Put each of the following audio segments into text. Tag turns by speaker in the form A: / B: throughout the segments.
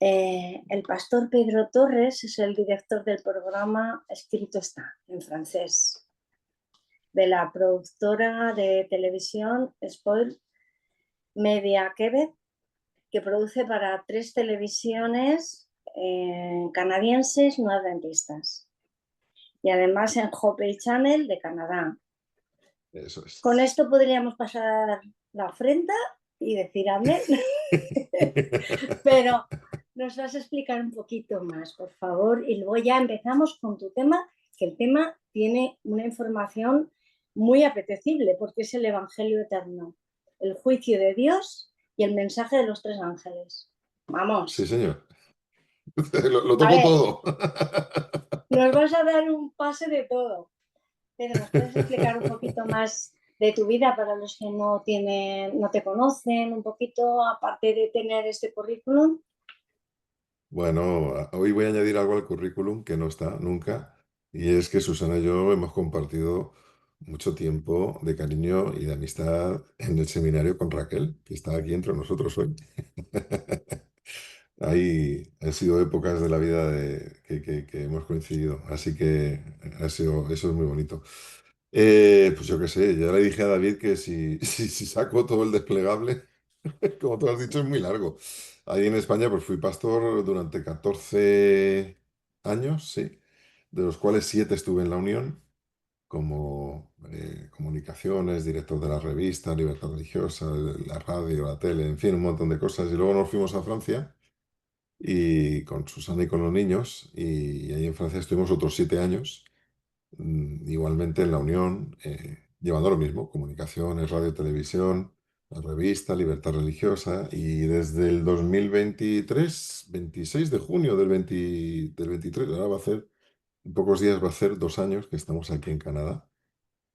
A: El pastor Pedro Torres es el director del programa Escrito está, en francés, de la productora de televisión Spoil Media Quebec, que produce para 3 televisiones canadienses no adventistas y además en Hope Channel de Canadá.
B: Eso es.
A: Con esto podríamos pasar la ofrenda y decir amén, pero nos vas a explicar un poquito más, por favor, y luego ya empezamos con tu tema, que el tema tiene una información muy apetecible, porque es el Evangelio eterno, el juicio de Dios y el mensaje de los 3 ángeles.
B: Sí,
A: Vamos,
B: señor. Lo
A: a
B: toco
A: ver,
B: todo.
A: nos vas a dar un pase de todo. Pedro, ¿nos puedes explicar un poquito más de tu vida para los que no te conocen, un poquito, aparte de tener este currículum?
B: Bueno, hoy voy a añadir algo al currículum que no está nunca, y es que Susana y yo hemos compartido mucho tiempo de cariño y de amistad en el seminario con Raquel, que está aquí entre nosotros hoy. Ahí han sido épocas de la vida que hemos coincidido, así que eso es muy bonito. Pues yo qué sé, ya le dije a David que si saco todo el desplegable, como tú has dicho, es muy largo. Ahí en España pues fui pastor durante 14 años, sí, de los cuales 7 estuve en la Unión como comunicaciones, director de la revista, Libertad Religiosa, la radio, la tele, en fin, un montón de cosas. Y luego nos fuimos a Francia y con Susana y con los niños, y ahí en Francia estuvimos otros 7 años, igualmente en la Unión, llevando lo mismo, comunicaciones, radio, televisión, la revista, Libertad Religiosa, y desde el 2023, 26 de junio del 23, ahora va a ser, en pocos días va a ser 2 años que estamos aquí en Canadá,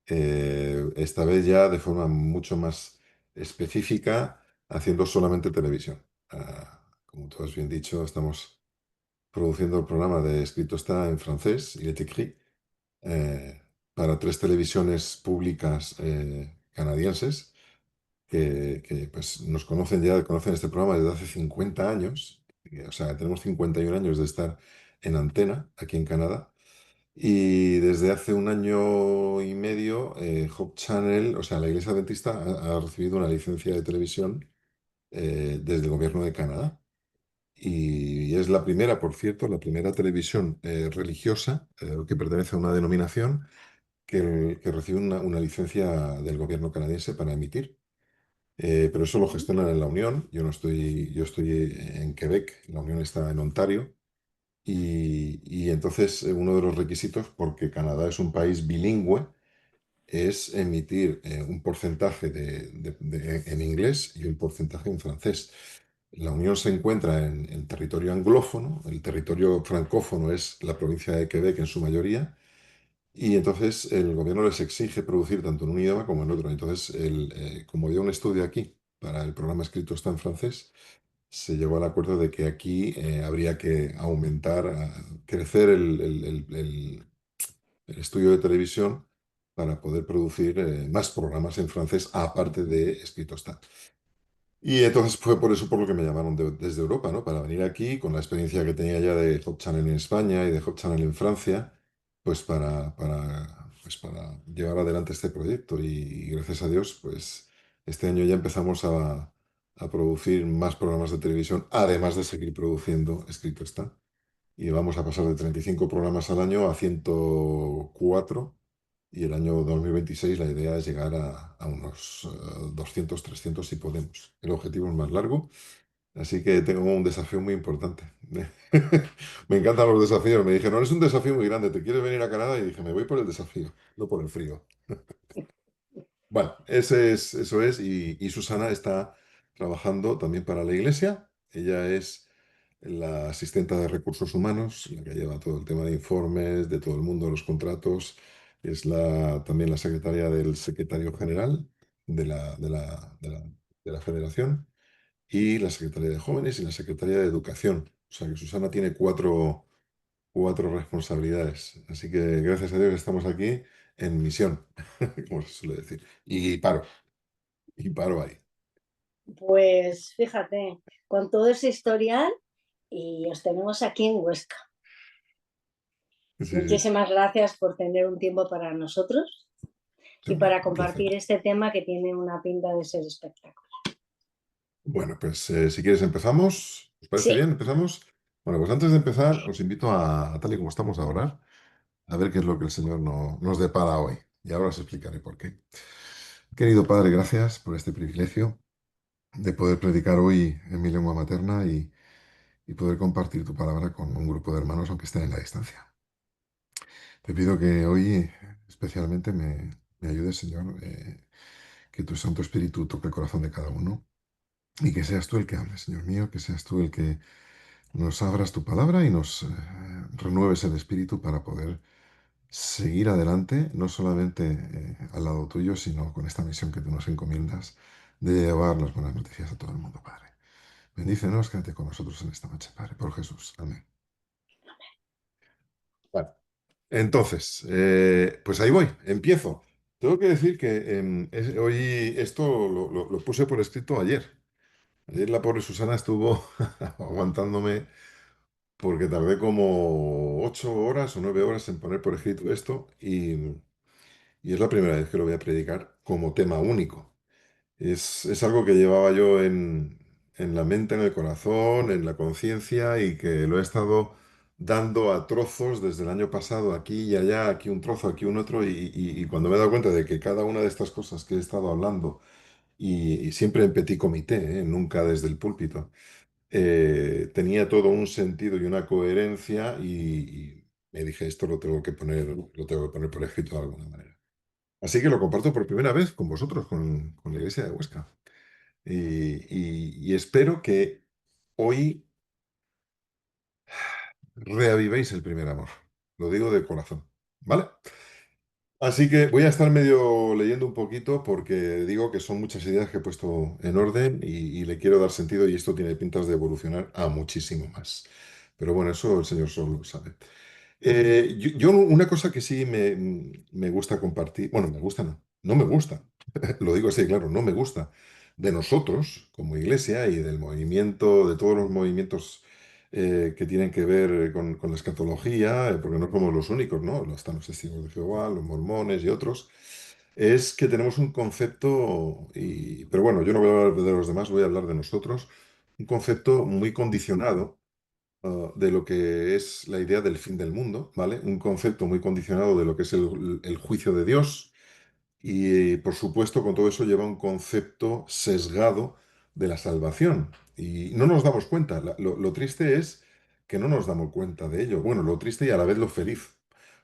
B: esta vez ya de forma mucho más específica, haciendo solamente televisión. Como tú has bien dicho, estamos produciendo el programa de Escrito está en francés, Il est écrit, para 3 televisiones públicas canadienses que, pues, nos conocen ya, conocen este programa desde hace 50 años. O sea, tenemos 51 años de estar en antena aquí en Canadá. Y desde hace un año y medio, Hope Channel, o sea, la Iglesia Adventista ha recibido una licencia de televisión desde el gobierno de Canadá. Y es la primera, por cierto, la primera televisión religiosa que pertenece a una denominación que recibe una licencia del gobierno canadiense para emitir. Pero eso lo gestionan en la Unión. Yo estoy en Quebec, la Unión está en Ontario. Y entonces uno de los requisitos, porque Canadá es un país bilingüe, es emitir un porcentaje en inglés y un porcentaje en francés. La Unión se encuentra en territorio anglófono, el territorio francófono es la provincia de Quebec en su mayoría, y entonces el gobierno les exige producir tanto en un idioma como en otro. Entonces, como había un estudio aquí para el programa escrito está en francés, se llegó al acuerdo de que aquí habría que aumentar, crecer el estudio de televisión para poder producir más programas en francés aparte de escrito está. Y entonces fue por eso por lo que me llamaron desde Europa, ¿no? Para venir aquí con la experiencia que tenía ya de Hot Channel en España y de Hot Channel en Francia, pues para llevar adelante este proyecto. Y gracias a Dios, pues este año ya empezamos a producir más programas de televisión, además de seguir produciendo Escrito está. Y vamos a pasar de 35 programas al año a 104. Y el año 2026 la idea es llegar a unos 200, 300 si podemos. El objetivo es más largo, así que tengo un desafío muy importante. Me encantan los desafíos. Me dije, no, es un desafío muy grande, ¿te quieres venir a Canadá? Y dije, me voy por el desafío, no por el frío. Bueno, eso es. Y Susana está trabajando también para la iglesia. Ella es la asistenta de recursos humanos, la que lleva todo el tema de informes, de todo el mundo, los contratos. Es también la secretaria del secretario general de la federación y la secretaria de jóvenes y la secretaria de educación. O sea que Susana tiene cuatro responsabilidades. Así que gracias a Dios estamos aquí en misión, como se suele decir. Y paro ahí.
A: Pues fíjate, con todo ese historial y os tenemos aquí en Huesca.
B: Sí, sí,
A: Muchísimas gracias por tener un tiempo para nosotros
B: sí,
A: y
B: hombre,
A: para
B: un placer.
A: compartir este tema que tiene una pinta de ser espectacular.
B: Bueno, pues si quieres empezamos. ¿Os parece
A: Sí,
B: bien? ¿Empezamos? Bueno, pues antes de empezar, os invito tal y como estamos ahora, a ver qué es lo que el Señor nos depara hoy. Y ahora os explicaré por qué. Querido Padre, gracias por este privilegio de poder predicar hoy en mi lengua materna y poder compartir tu palabra con un grupo de hermanos, aunque estén en la distancia. Te pido que hoy especialmente me ayudes, Señor, que tu Santo Espíritu toque el corazón de cada uno y que seas tú el que hable, Señor mío, que seas tú el que nos abras tu palabra y nos renueves el espíritu para poder seguir adelante, no solamente al lado tuyo, sino con esta misión que tú nos encomiendas de llevar las buenas noticias a todo el mundo, Padre. Bendícenos, quédate con nosotros en esta noche, Padre, por Jesús. Amén. Vale. Entonces, pues ahí voy, empiezo. Tengo que decir que hoy esto lo puse por escrito ayer. Ayer la pobre Susana estuvo aguantándome porque tardé como 8 horas o 9 horas en poner por escrito esto y es la primera vez que lo voy a predicar como tema único. Es algo que llevaba yo en la mente, en el corazón, en la conciencia y que lo he estado dando a trozos desde el año pasado, aquí y allá, aquí un trozo, aquí un otro, y cuando me he dado cuenta de que cada una de estas cosas que he estado hablando, y siempre en petit comité, nunca desde el púlpito, tenía todo un sentido y una coherencia y me dije, esto lo tengo que poner por escrito de alguna manera. Así que lo comparto por primera vez con vosotros, con la Iglesia de Huesca. Y espero que hoy reavivéis el primer amor. Lo digo de corazón, ¿vale? Así que voy a estar medio leyendo un poquito porque digo que son muchas ideas que he puesto en orden y le quiero dar sentido y esto tiene pintas de evolucionar a muchísimo más. Pero bueno, eso el Señor solo lo sabe. Yo una cosa que sí me gusta compartir, bueno, me gusta no me gusta, lo digo así, claro, no me gusta, de nosotros como iglesia y del movimiento, de todos los movimientos que tienen que ver con la escatología, porque no somos los únicos, ¿no? Están los testigos de Jehová, los mormones y otros, es que tenemos un concepto, pero bueno, yo no voy a hablar de los demás, voy a hablar de nosotros, un concepto muy condicionado de lo que es la idea del fin del mundo, ¿vale? Un concepto muy condicionado de lo que es el juicio de Dios y, por supuesto, con todo eso lleva un concepto sesgado de la salvación. Y no nos damos cuenta. Lo triste es que no nos damos cuenta de ello. Bueno, lo triste y a la vez lo feliz.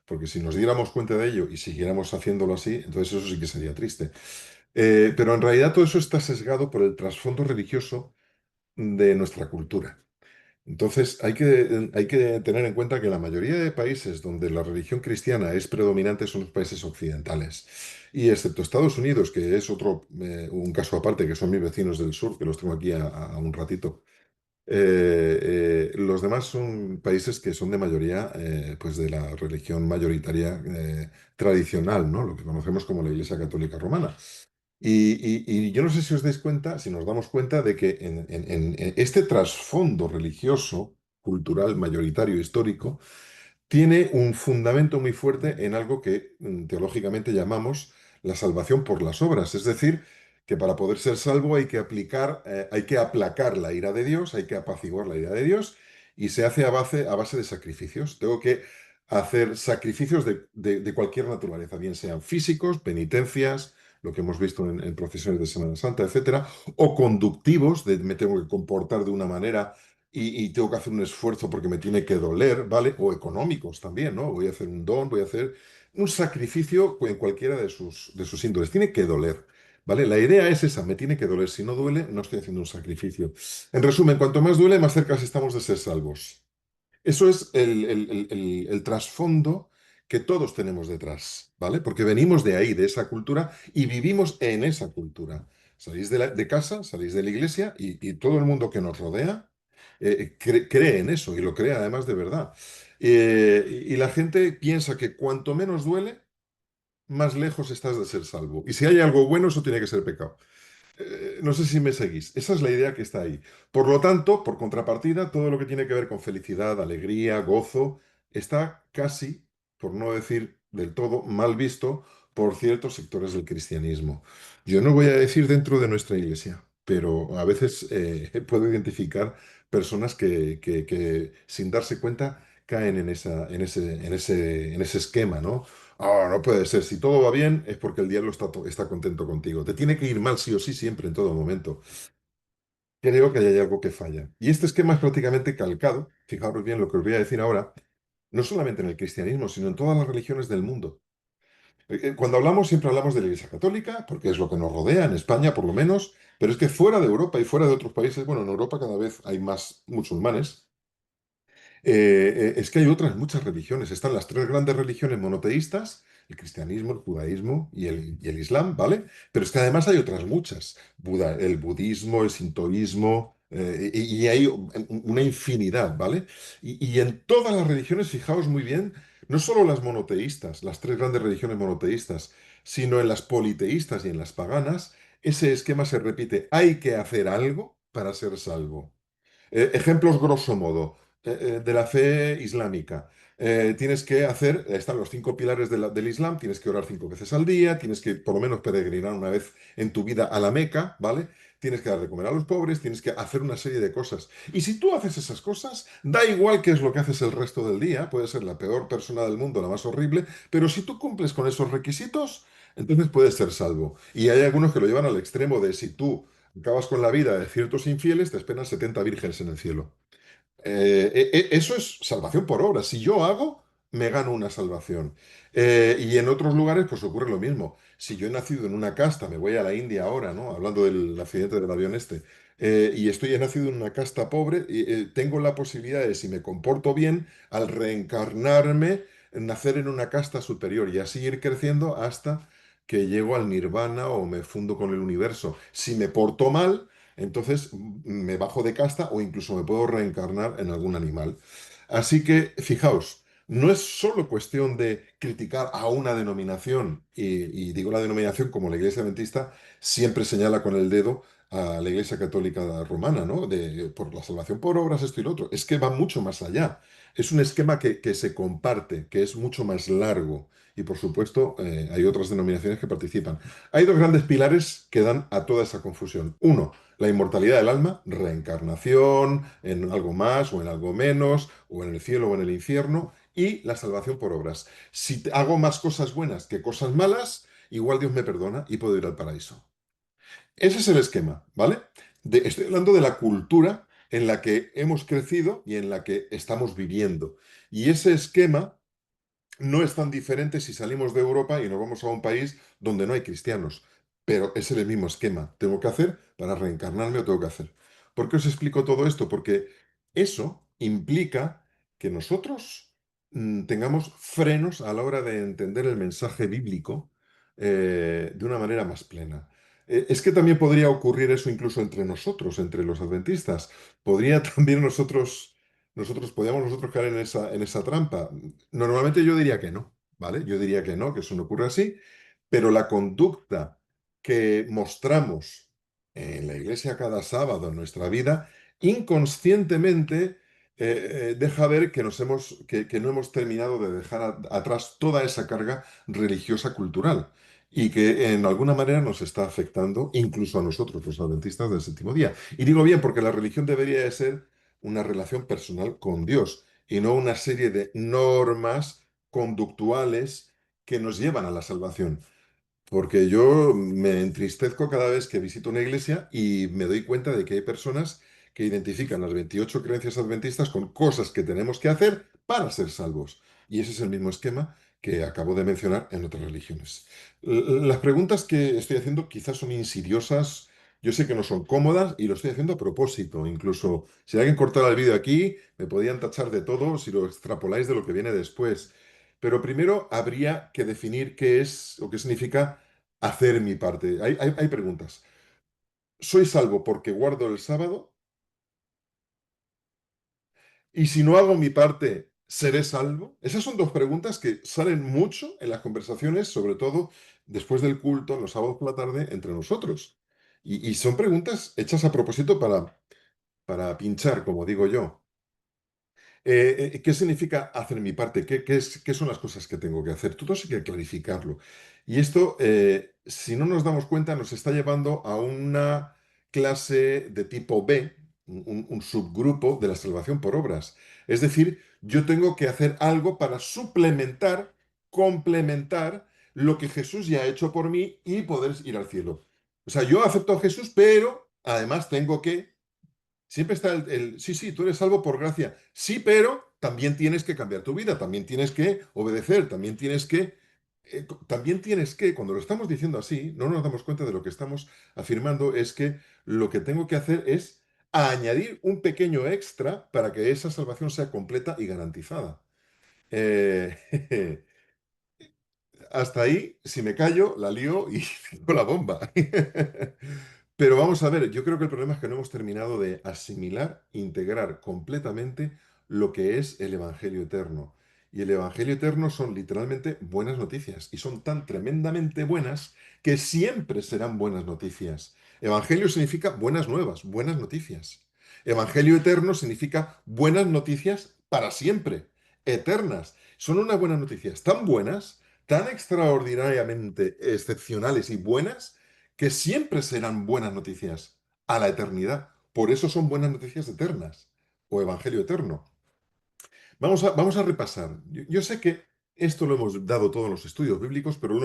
B: Porque si nos diéramos cuenta de ello y siguiéramos haciéndolo así, entonces eso sí que sería triste. Pero en realidad todo eso está sesgado por el trasfondo religioso de nuestra cultura. Entonces, hay que tener en cuenta que la mayoría de países donde la religión cristiana es predominante son los países occidentales. Y excepto Estados Unidos, que es un caso aparte, que son mis vecinos del sur, que los tengo aquí a un ratito, los demás son países que son de mayoría, pues de la religión mayoritaria tradicional, ¿no? Lo que conocemos como la Iglesia Católica Romana. Y yo no sé si os dais cuenta, si nos damos cuenta de que en este trasfondo religioso, cultural, mayoritario, histórico, tiene un fundamento muy fuerte en algo que teológicamente llamamos la salvación por las obras. Es decir, que para poder ser salvo hay que aplacar la ira de Dios, hay que apaciguar la ira de Dios, y se hace a base de sacrificios. Tengo que hacer sacrificios de cualquier naturaleza, bien sean físicos, penitencias, lo que hemos visto en procesiones de Semana Santa, etcétera, o conductivos, de me tengo que comportar de una manera y tengo que hacer un esfuerzo porque me tiene que doler, ¿vale? O económicos también, ¿no? Voy a hacer un don, voy a hacer un sacrificio en cualquiera de sus índoles. Tiene que doler, ¿vale? La idea es esa, me tiene que doler. Si no duele, no estoy haciendo un sacrificio. En resumen, cuanto más duele, más cerca estamos de ser salvos. Eso es el trasfondo que todos tenemos detrás, ¿vale? Porque venimos de ahí, de esa cultura, y vivimos en esa cultura. Salís de casa, salís de la iglesia y todo el mundo que nos rodea cree en eso y lo cree además de verdad. Y la gente piensa que cuanto menos duele, más lejos estás de ser salvo. Y si hay algo bueno, eso tiene que ser pecado. No sé si me seguís. Esa es la idea que está ahí. Por lo tanto, por contrapartida, todo lo que tiene que ver con felicidad, alegría, gozo, está casi, por no decir del todo, mal visto por ciertos sectores del cristianismo. Yo no voy a decir dentro de nuestra iglesia, pero a veces puedo identificar personas que, sin darse cuenta caen en ese esquema, ¿no? Ah, no puede ser. Si todo va bien, es porque el diablo está contento contigo. Te tiene que ir mal sí o sí siempre, en todo momento. Creo que ahí hay algo que falla. Y este esquema es prácticamente calcado, fijaros bien lo que os voy a decir ahora, no solamente en el cristianismo, sino en todas las religiones del mundo. Cuando hablamos, siempre hablamos de la Iglesia Católica, porque es lo que nos rodea, en España por lo menos, pero es que fuera de Europa y fuera de otros países, bueno, en Europa cada vez hay más musulmanes. Es que hay otras muchas religiones. Están las tres grandes religiones monoteístas, el cristianismo, el judaísmo y el islam, ¿vale? Pero es que además hay otras muchas. El budismo, el sintoísmo, y hay una infinidad, ¿vale? Y en todas las religiones, fijaos muy bien, no solo las monoteístas, las tres grandes religiones monoteístas, sino en las politeístas y en las paganas, ese esquema se repite. Hay que hacer algo para ser salvo. Ejemplos grosso modo de la fe islámica. Tienes que hacer, están los cinco pilares del Islam, tienes que orar 5 veces al día, tienes que por lo menos peregrinar una vez en tu vida a la Meca, ¿vale? Tienes que dar de comer a los pobres, tienes que hacer una serie de cosas. Y si tú haces esas cosas, da igual qué es lo que haces el resto del día, puedes ser la peor persona del mundo, la más horrible, pero si tú cumples con esos requisitos, entonces puedes ser salvo. Y hay algunos que lo llevan al extremo de si tú acabas con la vida de ciertos infieles, te esperan 70 vírgenes en el cielo. Eso es salvación por obra. Si yo hago, me gano una salvación. Y en otros lugares, pues ocurre lo mismo. Si yo he nacido en una casta, me voy a la India ahora, ¿no? Hablando del accidente del avión este, y he nacido en una casta pobre, y, tengo la posibilidad de, si me comporto bien, al reencarnarme, nacer en una casta superior y así ir creciendo hasta que llego al nirvana o me fundo con el universo. Si me porto mal, entonces me bajo de casta o incluso me puedo reencarnar en algún animal. Así que, fijaos, no es solo cuestión de criticar a una denominación, y digo la denominación como la Iglesia Adventista siempre señala con el dedo a la Iglesia Católica Romana, ¿no? Por la salvación por obras, esto y lo otro. Es que va mucho más allá. Es un esquema que se comparte, que es mucho más largo. Y por supuesto, hay otras denominaciones que participan. Hay dos grandes pilares que dan a toda esa confusión. Uno, la inmortalidad del alma, reencarnación en algo más o en algo menos, o en el cielo o en el infierno, y la salvación por obras. Si hago más cosas buenas que cosas malas, igual Dios me perdona y puedo ir al paraíso. Ese es el esquema, ¿vale? Estoy hablando de la cultura en la que hemos crecido y en la que estamos viviendo. Y ese esquema no es tan diferente si salimos de Europa y nos vamos a un país donde no hay cristianos, pero es el mismo esquema. Tengo que hacer para reencarnarme o tengo que hacer. ¿Por qué os explico todo esto? Porque eso implica que nosotros tengamos frenos a la hora de entender el mensaje bíblico de una manera más plena. Es que también podría ocurrir eso incluso entre nosotros, entre los adventistas. Podría también podríamos nosotros caer en esa trampa. Normalmente yo diría que no, ¿vale? Yo diría que no, que eso no ocurre así, pero la conducta que mostramos en la iglesia cada sábado en nuestra vida, inconscientemente deja ver que no hemos terminado de dejar atrás toda esa carga religiosa cultural y que en alguna manera nos está afectando incluso a nosotros, los adventistas del séptimo día. Y digo bien, porque la religión debería de ser una relación personal con Dios y no una serie de normas conductuales que nos llevan a la salvación. Porque yo me entristezco cada vez que visito una iglesia y me doy cuenta de que hay personas que identifican las 28 creencias adventistas con cosas que tenemos que hacer para ser salvos. Y ese es el mismo esquema que acabo de mencionar en otras religiones. Las preguntas que estoy haciendo quizás son insidiosas, yo sé que no son cómodas y lo estoy haciendo a propósito. Incluso si alguien cortara el vídeo aquí, me podían tachar de todo si lo extrapoláis de lo que viene después. Pero primero habría que definir qué es o qué significa hacer mi parte. Hay preguntas. ¿Soy salvo porque guardo el sábado? ¿Y si no hago mi parte, seré salvo? Esas son dos preguntas que salen mucho en las conversaciones, sobre todo después del culto, en los sábados por la tarde, entre nosotros. Y son preguntas hechas a propósito para pinchar, como digo yo. ¿Qué significa hacer mi parte? ¿Qué son las cosas que tengo que hacer? Todo eso hay que clarificarlo. Y esto, si no nos damos cuenta, nos está llevando a una clase de tipo B, un subgrupo de la salvación por obras. Es decir, yo tengo que hacer algo para suplementar, complementar lo que Jesús ya ha hecho por mí y poder ir al cielo. O sea, yo acepto a Jesús, pero además tengo que. Siempre está sí, sí, tú eres salvo por gracia. Sí, pero también tienes que cambiar tu vida, también tienes que obedecer, también tienes que, cuando lo estamos diciendo así, no nos damos cuenta de lo que estamos afirmando, es que lo que tengo que hacer es añadir un pequeño extra para que esa salvación sea completa y garantizada. Eh, Hasta ahí, si me callo, la lío y con la bomba. Pero vamos a ver, yo creo que el problema es que no hemos terminado de asimilar, integrar completamente lo que es el Evangelio eterno. Y el Evangelio eterno son literalmente buenas noticias. Y son tan tremendamente buenas que siempre serán buenas noticias. Evangelio significa buenas nuevas, buenas noticias. Evangelio eterno significa buenas noticias para siempre, eternas. Son unas buenas noticias tan buenas, tan extraordinariamente excepcionales y buenas que siempre serán buenas noticias a la eternidad. Por eso son buenas noticias eternas o evangelio eterno. Vamos a repasar. Yo sé que esto lo hemos dado todos los estudios bíblicos, pero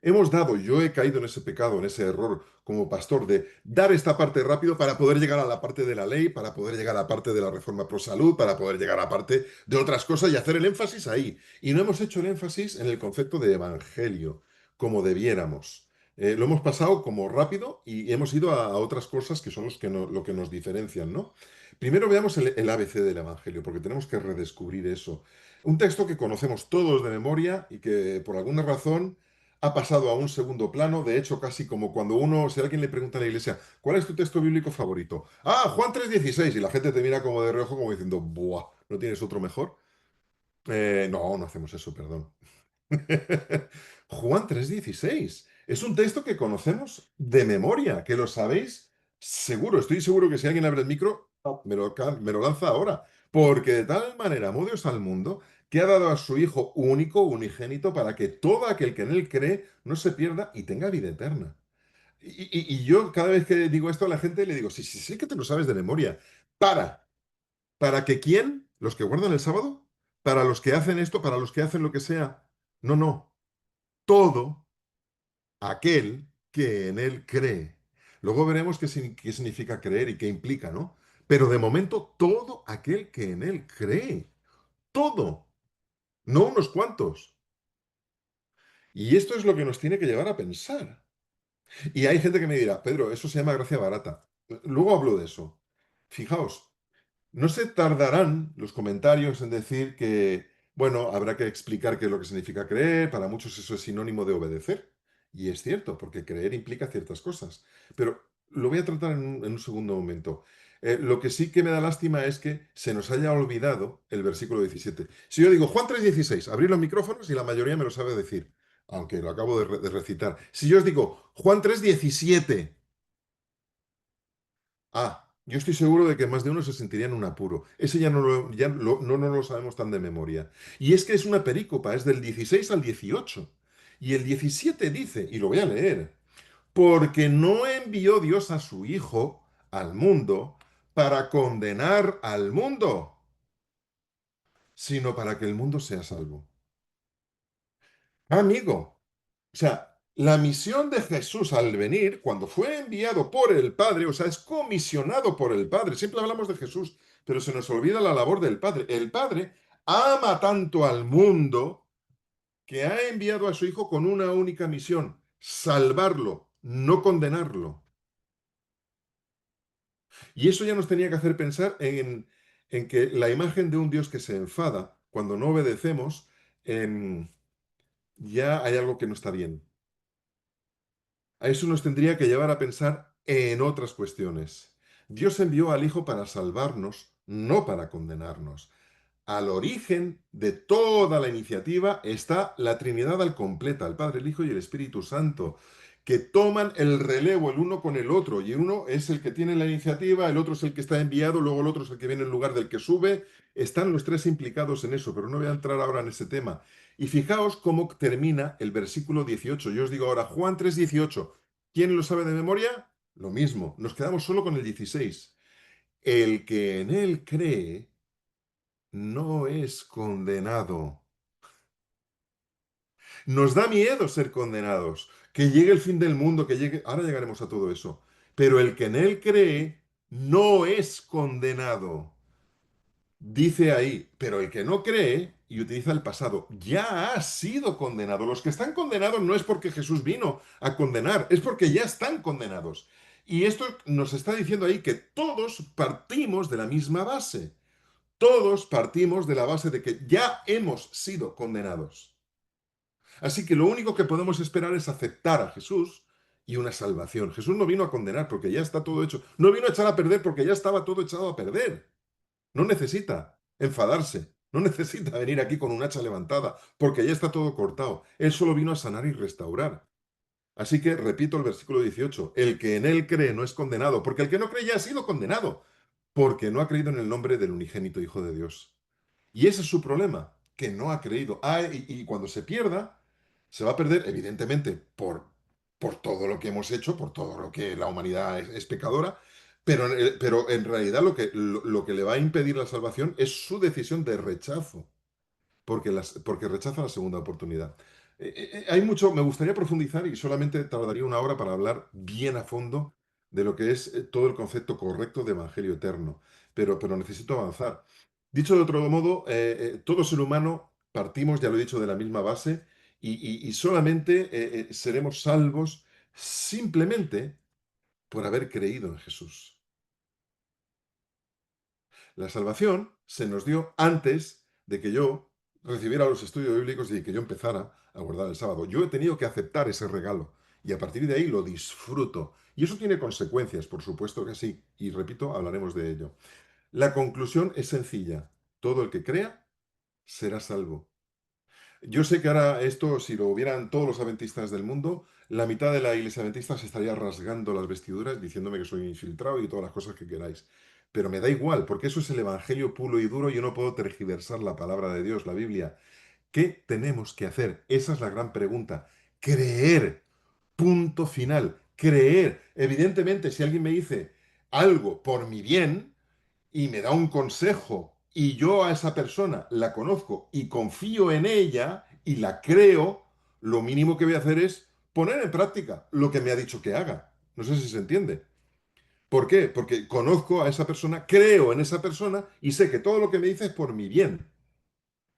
B: hemos dado, yo he caído en ese pecado, en ese error como pastor de dar esta parte rápido para poder llegar a la parte de la ley, para poder llegar a la parte de la reforma pro salud, para poder llegar a la parte de otras cosas y hacer el énfasis ahí. Y no hemos hecho el énfasis en el concepto de evangelio, como debiéramos. Lo hemos pasado como rápido y hemos ido a otras cosas que son lo que nos diferencian, ¿no? Primero veamos el ABC del Evangelio, porque tenemos que redescubrir eso. Un texto que conocemos todos de memoria y que por alguna razón ha pasado a un segundo plano, de hecho casi como cuando si alguien le pregunta a la iglesia, ¿cuál es tu texto bíblico favorito? Ah, Juan 3:16, y la gente te mira como de reojo como diciendo, ¡buah! ¿No tienes otro mejor? No, no hacemos eso, perdón. Juan 3:16. Es un texto que conocemos de memoria, que lo sabéis seguro. Estoy seguro que si alguien abre el micro, me lo lanza ahora. Porque de tal manera amó Dios al mundo que ha dado a su Hijo único, unigénito, para que todo aquel que en él cree no se pierda y tenga vida eterna. Y yo cada vez que digo esto a la gente le digo, sí, sí, sí que te lo sabes de memoria. Para, ¿Para que quién? ¿Los que guardan el sábado? ¿Para los que hacen esto? ¿Para los que hacen lo que sea? No, no. Todo aquel que en él cree. Luego veremos qué significa creer y qué implica, ¿no? Pero de momento, todo aquel que en él cree. Todo. No unos cuantos. Y esto es lo que nos tiene que llevar a pensar. Y hay gente que me dirá, Pedro, eso se llama gracia barata. Luego hablo de eso. Fijaos, no se tardarán los comentarios en decir que, bueno, habrá que explicar qué es lo que significa creer. Para muchos eso es sinónimo de obedecer. Y es cierto, porque creer implica ciertas cosas. Pero lo voy a tratar en un segundo momento. Lo que sí que me da lástima es que se nos haya olvidado el versículo 17. Si yo digo Juan 3:16, abrir los micrófonos y la mayoría me lo sabe decir, aunque lo acabo de recitar. Si yo os digo Juan 3:17, yo estoy seguro de que más de uno se sentiría en un apuro. Ese no lo sabemos tan de memoria. Y es que es una perícopa, es del 16 al 18. Y el 17 dice, y lo voy a leer, porque no envió Dios a su Hijo al mundo para condenar al mundo, sino para que el mundo sea salvo. Amigo, o sea, la misión de Jesús al venir, cuando fue enviado por el Padre, o sea, es comisionado por el Padre. Siempre hablamos de Jesús, pero se nos olvida la labor del Padre. El Padre ama tanto al mundo que ha enviado a su Hijo con una única misión, salvarlo, no condenarlo. Y eso ya nos tenía que hacer pensar en que la imagen de un Dios que se enfada cuando no obedecemos, ya hay algo que no está bien. A eso nos tendría que llevar a pensar en otras cuestiones. Dios envió al Hijo para salvarnos, no para condenarnos. Al origen de toda la iniciativa está la Trinidad al completa, el Padre, el Hijo y el Espíritu Santo, que toman el relevo el uno con el otro, y uno es el que tiene la iniciativa, el otro es el que está enviado, luego el otro es el que viene en lugar del que sube. Están los tres implicados en eso, pero no voy a entrar ahora en ese tema. Y fijaos cómo termina el versículo 18. Yo os digo ahora, Juan 3:18. ¿Quién lo sabe de memoria? Lo mismo, nos quedamos solo con el 16. El que en él cree no es condenado. Nos da miedo ser condenados, que llegue el fin del mundo, que llegue... Ahora llegaremos a todo eso. Pero el que en él cree no es condenado. Dice ahí, pero el que no cree y utiliza el pasado, ya ha sido condenado. Los que están condenados no es porque Jesús vino a condenar, es porque ya están condenados. Y esto nos está diciendo ahí que todos partimos de la misma base. Todos partimos de la base de que ya hemos sido condenados. Así que lo único que podemos esperar es aceptar a Jesús y una salvación. Jesús no vino a condenar porque ya está todo hecho. No vino a echar a perder porque ya estaba todo echado a perder. No necesita enfadarse. No necesita venir aquí con un hacha levantada porque ya está todo cortado. Él solo vino a sanar y restaurar. Así que repito el versículo 18. El que en él cree no es condenado, porque el que no cree ya ha sido condenado, porque no ha creído en el nombre del unigénito Hijo de Dios. Y ese es su problema, que no ha creído. Y cuando se pierda, se va a perder, evidentemente, por todo lo que hemos hecho, por todo lo que la humanidad es pecadora, pero en realidad lo que le va a impedir la salvación es su decisión de rechazo porque rechaza la segunda oportunidad. Hay mucho, me gustaría profundizar y solamente tardaría una hora para hablar bien a fondo de lo que es todo el concepto correcto de Evangelio eterno, pero necesito avanzar. Dicho de otro modo, todo ser humano partimos, ya lo he dicho, de la misma base y solamente seremos salvos simplemente por haber creído en Jesús. La salvación se nos dio antes de que yo recibiera los estudios bíblicos y de que yo empezara a guardar el sábado. Yo he tenido que aceptar ese regalo y a partir de ahí lo disfruto. Y eso tiene consecuencias, por supuesto que sí. Y repito, hablaremos de ello. La conclusión es sencilla. Todo el que crea será salvo. Yo sé que ahora esto, si lo hubieran todos los adventistas del mundo, la mitad de la iglesia adventista se estaría rasgando las vestiduras diciéndome que soy infiltrado y todas las cosas que queráis. Pero me da igual, porque eso es el evangelio puro y duro. Yo no puedo tergiversar la palabra de Dios, la Biblia. ¿Qué tenemos que hacer? Esa es la gran pregunta. Creer. Punto final. Creer. Evidentemente, si alguien me dice algo por mi bien, y me da un consejo y yo a esa persona la conozco y confío en ella y la creo, lo mínimo que voy a hacer es poner en práctica lo que me ha dicho que haga. No sé si se entiende. ¿Por qué? Porque conozco a esa persona, creo en esa persona y sé que todo lo que me dice es por mi bien.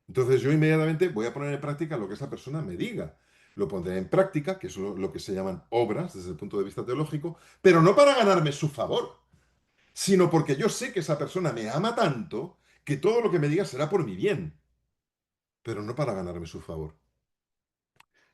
B: Entonces yo inmediatamente voy a poner en práctica lo que esa persona me diga. Lo pondré en práctica, que es lo que se llaman obras desde el punto de vista teológico, pero no para ganarme su favor, sino porque yo sé que esa persona me ama tanto que todo lo que me diga será por mi bien, pero no para ganarme su favor.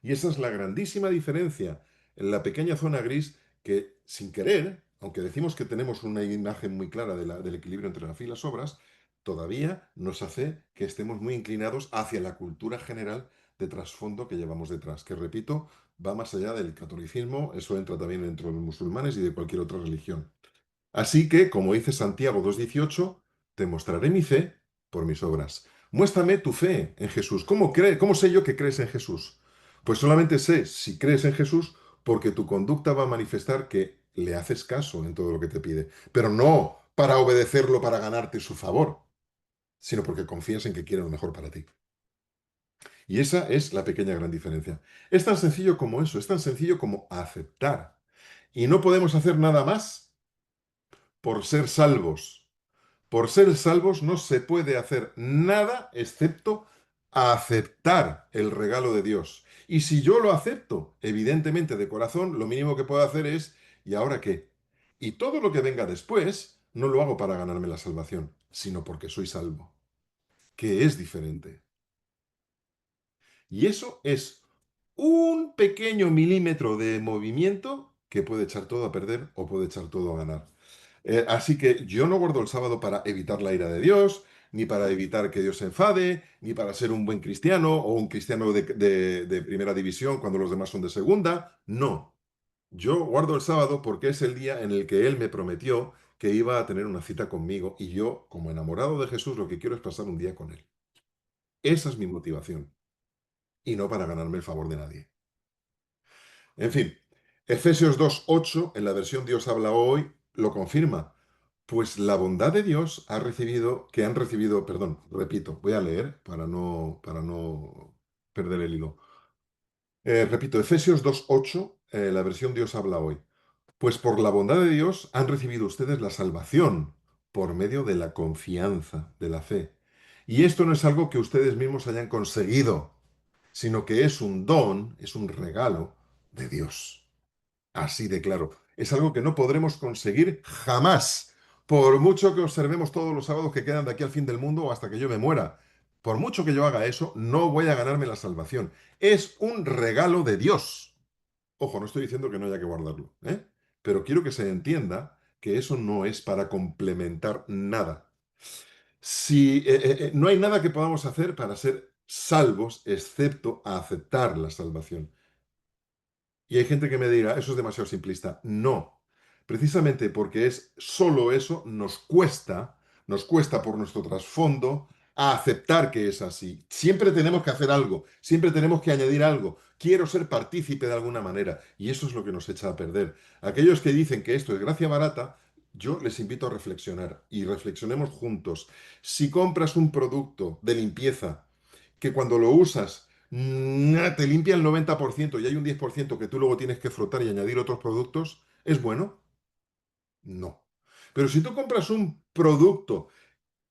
B: Y esa es la grandísima diferencia en la pequeña zona gris que, sin querer, aunque decimos que tenemos una imagen muy clara del equilibrio entre la fe y las obras, todavía nos hace que estemos muy inclinados hacia la cultura general de trasfondo que llevamos detrás, que repito, va más allá del catolicismo, eso entra también dentro de los musulmanes y de cualquier otra religión. Así que, como dice Santiago 2:18, te mostraré mi fe por mis obras. Muéstrame tu fe en Jesús. ¿Cómo sé yo que crees en Jesús? Pues solamente sé si crees en Jesús porque tu conducta va a manifestar que le haces caso en todo lo que te pide. Pero no para obedecerlo para ganarte su favor, sino porque confías en que quiere lo mejor para ti. Y esa es la pequeña gran diferencia. Es tan sencillo como eso, es tan sencillo como aceptar. Y no podemos hacer nada más por ser salvos. Por ser salvos no se puede hacer nada excepto aceptar el regalo de Dios. Y si yo lo acepto, evidentemente de corazón, lo mínimo que puedo hacer es, ¿y ahora qué? Y todo lo que venga después, no lo hago para ganarme la salvación, sino porque soy salvo, que es diferente. Y eso es un pequeño milímetro de movimiento que puede echar todo a perder o puede echar todo a ganar. Así que yo no guardo el sábado para evitar la ira de Dios, ni para evitar que Dios se enfade, ni para ser un buen cristiano o un cristiano de primera división cuando los demás son de segunda. No. Yo guardo el sábado porque es el día en el que Él me prometió que iba a tener una cita conmigo y yo, como enamorado de Jesús, lo que quiero es pasar un día con Él. Esa es mi motivación y no para ganarme el favor de nadie. En fin, Efesios 2:8 en la versión Dios habla hoy, lo confirma. Pues la bondad de Dios ha recibido, que han recibido, perdón, repito, voy a leer para no perder el hilo. Repito, Efesios 2:8 la versión Dios habla hoy. Pues por la bondad de Dios han recibido ustedes la salvación por medio de la confianza, de la fe. Y esto no es algo que ustedes mismos hayan conseguido, sino que es un don, es un regalo de Dios. Así de claro. Es algo que no podremos conseguir jamás, por mucho que observemos todos los sábados que quedan de aquí al fin del mundo o hasta que yo me muera. Por mucho que yo haga eso, no voy a ganarme la salvación. Es un regalo de Dios. Ojo, no estoy diciendo que no haya que guardarlo, ¿eh? Pero quiero que se entienda que eso no es para complementar nada. Si no hay nada que podamos hacer para ser salvos, excepto aceptar la salvación. Y hay gente que me dirá, eso es demasiado simplista. No, precisamente porque es solo eso, nos cuesta por nuestro trasfondo a aceptar que es así. Siempre tenemos que hacer algo, siempre tenemos que añadir algo. Quiero ser partícipe de alguna manera. Y eso es lo que nos echa a perder. Aquellos que dicen que esto es gracia barata, yo les invito a reflexionar y reflexionemos juntos. Si compras un producto de limpieza que cuando lo usas te limpia el 90% y hay un 10% que tú luego tienes que frotar y añadir otros productos, ¿es bueno? No. Pero si tú compras un producto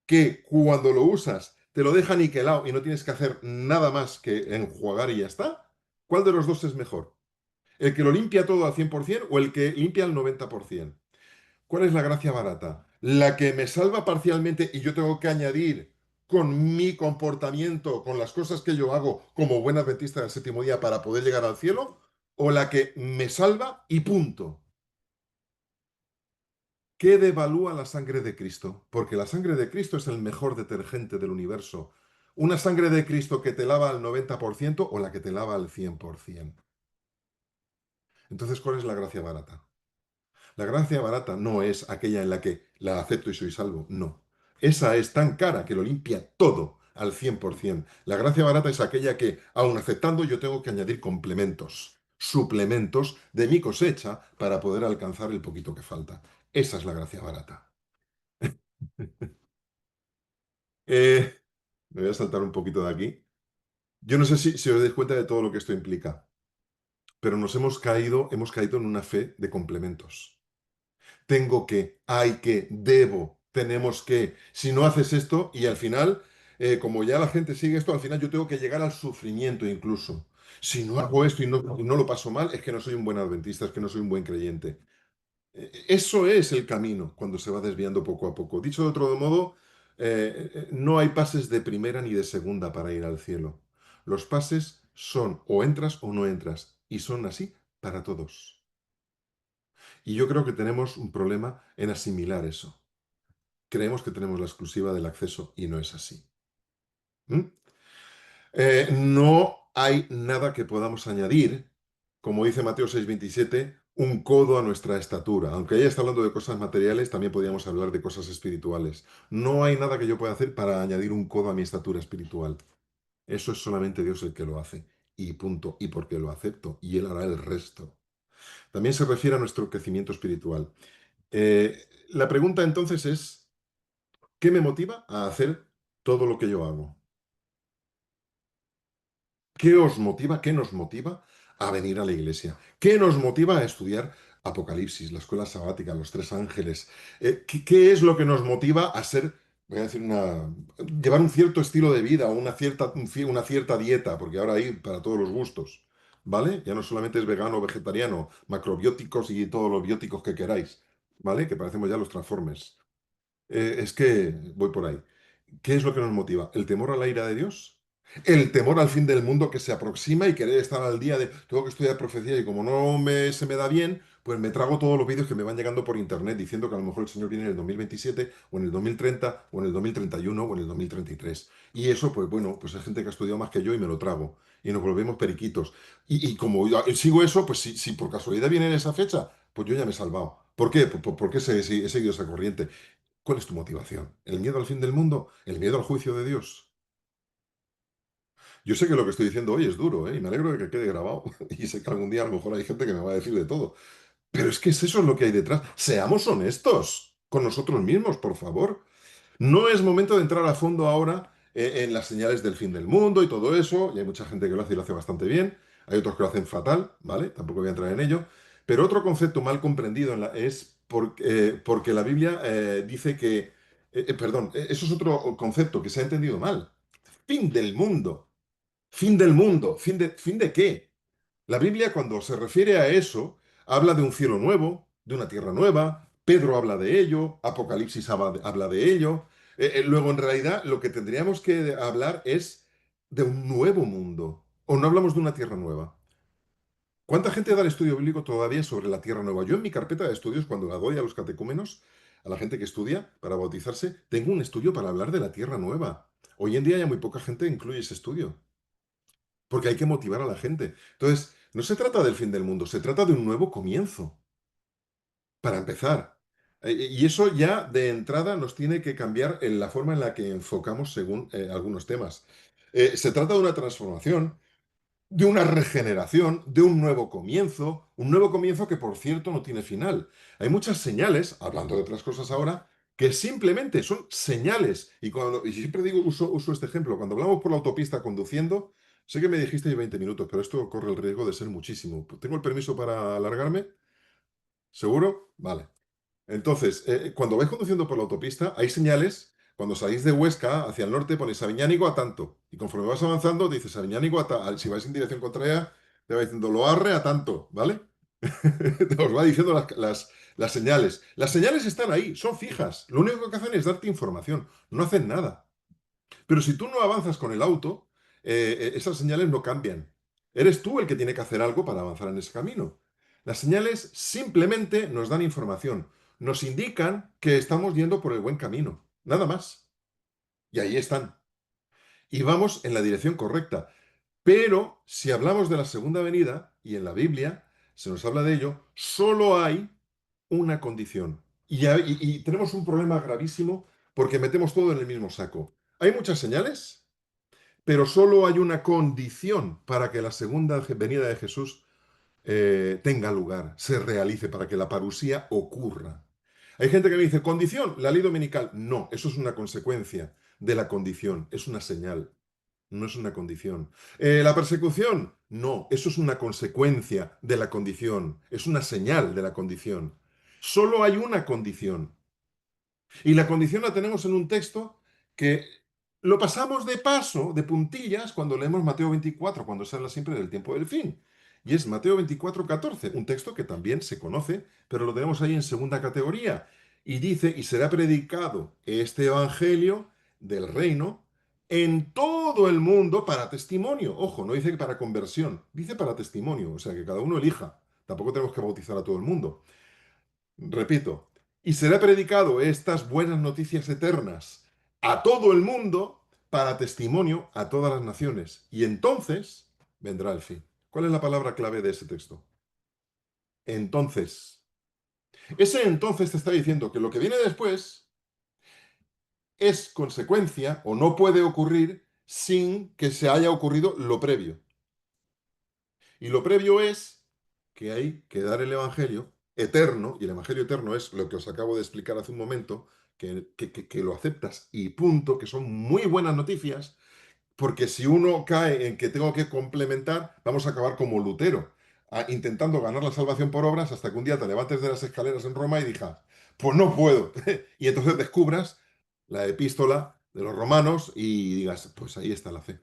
B: que cuando lo usas te lo deja niquelado y no tienes que hacer nada más que enjuagar y ya está, ¿cuál de los dos es mejor? ¿El que lo limpia todo al 100% o el que limpia al 90%? ¿Cuál es la gracia barata? La que me salva parcialmente y yo tengo que añadir con mi comportamiento, con las cosas que yo hago como buen adventista del séptimo día para poder llegar al cielo, o la que me salva y punto. ¿Qué devalúa la sangre de Cristo? Porque la sangre de Cristo es el mejor detergente del universo. ¿Una sangre de Cristo que te lava al 90% o la que te lava al 100%? Entonces, ¿cuál es la gracia barata? La gracia barata no es aquella en la que la acepto y soy salvo, no. Esa es tan cara que lo limpia todo al 100%. La gracia barata es aquella que, aun aceptando, yo tengo que añadir complementos, suplementos de mi cosecha para poder alcanzar el poquito que falta. Esa es la gracia barata. Eh, Me voy a saltar un poquito de aquí. Yo no sé si os dais cuenta de todo lo que esto implica, pero hemos caído en una fe de complementos. Tengo que, hay que, debo, tenemos que. Si no haces esto y al final, como ya la gente sigue esto, al final yo tengo que llegar al sufrimiento incluso. Si no hago esto y no lo paso mal, es que no soy un buen adventista, es que no soy un buen creyente. Eso es el camino cuando se va desviando poco a poco. Dicho de otro modo, no hay pases de primera ni de segunda para ir al cielo. Los pases son o entras o no entras y son así para todos. Y yo creo que tenemos un problema en asimilar eso. Creemos que tenemos la exclusiva del acceso y no es así. ¿Mm? No hay nada que podamos añadir, como dice Mateo 6:27, un codo a nuestra estatura. Aunque ella está hablando de cosas materiales, también podríamos hablar de cosas espirituales. No hay nada que yo pueda hacer para añadir un codo a mi estatura espiritual. Eso es solamente Dios el que lo hace. Y punto. Y porque lo acepto. Y Él hará el resto. También se refiere a nuestro crecimiento espiritual. La pregunta entonces es, ¿qué me motiva a hacer todo lo que yo hago? ¿Qué os motiva, qué nos motiva a venir a la iglesia? ¿Qué nos motiva a estudiar Apocalipsis, la escuela sabática, los tres ángeles? ¿Qué es lo que nos motiva a ser, voy a decir, llevar un cierto estilo de vida o una cierta dieta? Porque ahora hay para todos los gustos, ¿vale? Ya no solamente es vegano o vegetariano, macrobióticos y todos los bióticos que queráis, ¿vale? Que parecemos ya los Transformers. Es que voy por ahí. ¿Qué es lo que nos motiva? ¿El temor a la ira de Dios? ¿El temor al fin del mundo que se aproxima y querer estar al día de tengo que estudiar profecía y como no se me da bien, pues me trago todos los vídeos que me van llegando por internet diciendo que a lo mejor el Señor viene en el 2027 o en el 2030 o en el 2031 o en el 2033. Y eso, pues bueno, pues hay gente que ha estudiado más que yo y me lo trago. Y nos volvemos periquitos. Y como yo sigo eso, pues si por casualidad viene en esa fecha, pues yo ya me he salvado. ¿Por qué? Porque he seguido esa corriente. ¿Cuál es tu motivación? ¿El miedo al fin del mundo? ¿El miedo al juicio de Dios? Yo sé que lo que estoy diciendo hoy es duro, ¿eh? Y me alegro de que quede grabado. Y sé que algún día a lo mejor hay gente que me va a decir de todo. Pero es que es eso lo que hay detrás. Seamos honestos con nosotros mismos, por favor. No es momento de entrar a fondo ahora en las señales del fin del mundo y todo eso. Y hay mucha gente que lo hace y lo hace bastante bien. Hay otros que lo hacen fatal, ¿vale? Tampoco voy a entrar en ello. Pero otro concepto mal comprendido es porque la Biblia dice que... perdón, eso es otro concepto que se ha entendido mal. Fin del mundo. Fin del mundo. ¿Fin de qué? La Biblia, cuando se refiere a eso, habla de un cielo nuevo, de una tierra nueva. Pedro habla de ello, Apocalipsis habla de ello. Luego, en realidad, lo que tendríamos que hablar es de un nuevo mundo. O no hablamos de una tierra nueva. ¿Cuánta gente da el estudio bíblico todavía sobre la tierra nueva? Yo en mi carpeta de estudios, cuando la doy a los catecúmenos, a la gente que estudia para bautizarse, tengo un estudio para hablar de la tierra nueva. Hoy en día ya muy poca gente incluye ese estudio porque hay que motivar a la gente. Entonces, no se trata del fin del mundo, se trata de un nuevo comienzo, para empezar. Y eso ya de entrada nos tiene que cambiar en la forma en la que enfocamos según algunos temas. Se trata de una transformación, de una regeneración, de un nuevo comienzo que por cierto no tiene final. Hay muchas señales, hablando de otras cosas ahora, que simplemente son señales. Y siempre digo, uso este ejemplo, cuando hablamos por la autopista conduciendo, sé que me dijiste 20 minutos, pero esto corre el riesgo de ser muchísimo. ¿Tengo el permiso para alargarme? ¿Seguro? Vale. Entonces, cuando vais conduciendo por la autopista, hay señales. Cuando salís de Huesca hacia el norte, ponéis Sabiñánigo a tanto. Y conforme vas avanzando, dices Sabiñánigo si vais en dirección contraria, te va diciendo Loarre a tanto, ¿vale? Te os va diciendo las señales. Las señales están ahí, son fijas. Lo único que hacen es darte información, no hacen nada. Pero si tú no avanzas con el auto, esas señales no cambian. Eres tú el que tiene que hacer algo para avanzar en ese camino. Las señales simplemente nos dan información, nos indican que estamos yendo por el buen camino, nada más. Y ahí están. Y vamos en la dirección correcta. Pero si hablamos de la segunda venida, y en la Biblia se nos habla de ello, solo hay una condición. Y tenemos un problema gravísimo porque metemos todo en el mismo saco. Hay muchas señales, pero solo hay una condición para que la segunda venida de Jesús tenga lugar, se realice, para que la parusía ocurra. Hay gente que me dice, condición, la ley dominical. No, eso es una consecuencia de la condición, es una señal, no es una condición. La persecución, no, eso es una consecuencia de la condición, es una señal de la condición. Solo hay una condición. Y la condición la tenemos en un texto que lo pasamos de paso, de puntillas, cuando leemos Mateo 24, cuando se habla siempre del tiempo del fin. Y es Mateo 24, 14, un texto que también se conoce, pero lo tenemos ahí en segunda categoría. Y dice, y será predicado este evangelio del reino en todo el mundo para testimonio. Ojo, no dice que para conversión, dice para testimonio, o sea, que cada uno elija. Tampoco tenemos que bautizar a todo el mundo. Repito, y será predicado estas buenas noticias eternas a todo el mundo para testimonio a todas las naciones. Y entonces vendrá el fin. ¿Cuál es la palabra clave de ese texto? Entonces. Ese entonces te está diciendo que lo que viene después es consecuencia o no puede ocurrir sin que se haya ocurrido lo previo. Y lo previo es que hay que dar el Evangelio eterno, y el Evangelio eterno es lo que os acabo de explicar hace un momento, que lo aceptas y punto, que son muy buenas noticias, porque si uno cae en que tengo que complementar, vamos a acabar como Lutero, intentando ganar la salvación por obras hasta que un día te levantes de las escaleras en Roma y digas, pues no puedo. Y entonces descubras la epístola de los romanos y digas, pues ahí está la fe,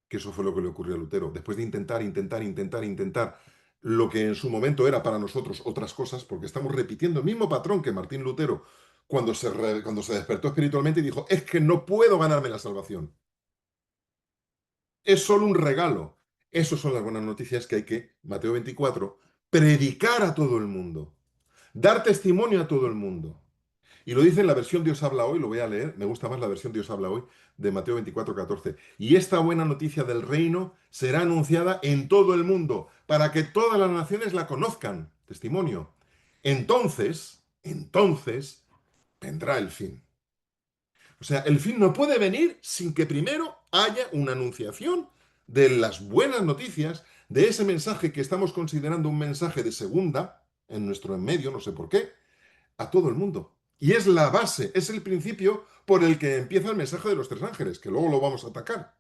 B: que eso fue lo que le ocurrió a Lutero. Después de intentar lo que en su momento era para nosotros otras cosas, porque estamos repitiendo el mismo patrón que Martín Lutero cuando se despertó espiritualmente y dijo, es que no puedo ganarme la salvación. Es solo un regalo. Esas son las buenas noticias que hay que, Mateo 24, predicar a todo el mundo, dar testimonio a todo el mundo. Y lo dice en la versión Dios habla hoy, lo voy a leer, me gusta más la versión Dios habla hoy de Mateo 24:14. Y esta buena noticia del reino será anunciada en todo el mundo para que todas las naciones la conozcan. Testimonio. Entonces vendrá el fin. O sea, el fin no puede venir sin que primero haya una anunciación de las buenas noticias, de ese mensaje que estamos considerando un mensaje de segunda en nuestro en medio, no sé por qué, a todo el mundo. Y es la base, es el principio por el que empieza el mensaje de los tres ángeles, que luego lo vamos a atacar.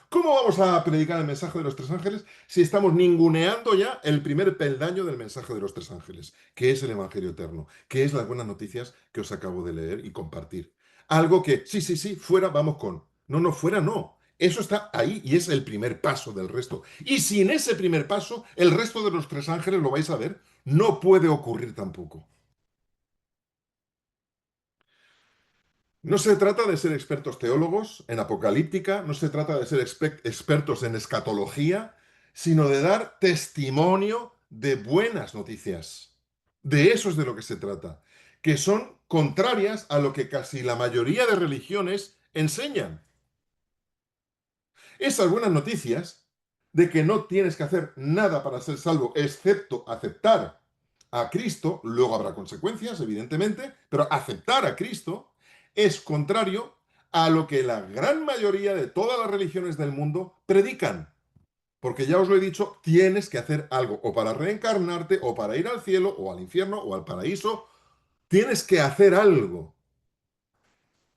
B: ¿Cómo vamos a predicar el mensaje de los tres ángeles si estamos ninguneando ya el primer peldaño del mensaje de los tres ángeles, que es el Evangelio eterno, que es las buenas noticias que os acabo de leer y compartir? Algo que, sí, sí, sí, fuera vamos con. No, no, fuera no. Eso está ahí y es el primer paso del resto. Y sin ese primer paso, el resto de los tres ángeles, lo vais a ver, no puede ocurrir tampoco. No se trata de ser expertos teólogos en apocalíptica, no se trata de ser expertos en escatología, sino de dar testimonio de buenas noticias. De eso es de lo que se trata, que son contrarias a lo que casi la mayoría de religiones enseñan. Esas buenas noticias de que no tienes que hacer nada para ser salvo, excepto aceptar a Cristo, luego habrá consecuencias, evidentemente, pero aceptar a Cristo es contrario a lo que la gran mayoría de todas las religiones del mundo predican. Porque ya os lo he dicho, tienes que hacer algo, o para reencarnarte, o para ir al cielo, o al infierno, o al paraíso. Tienes que hacer algo.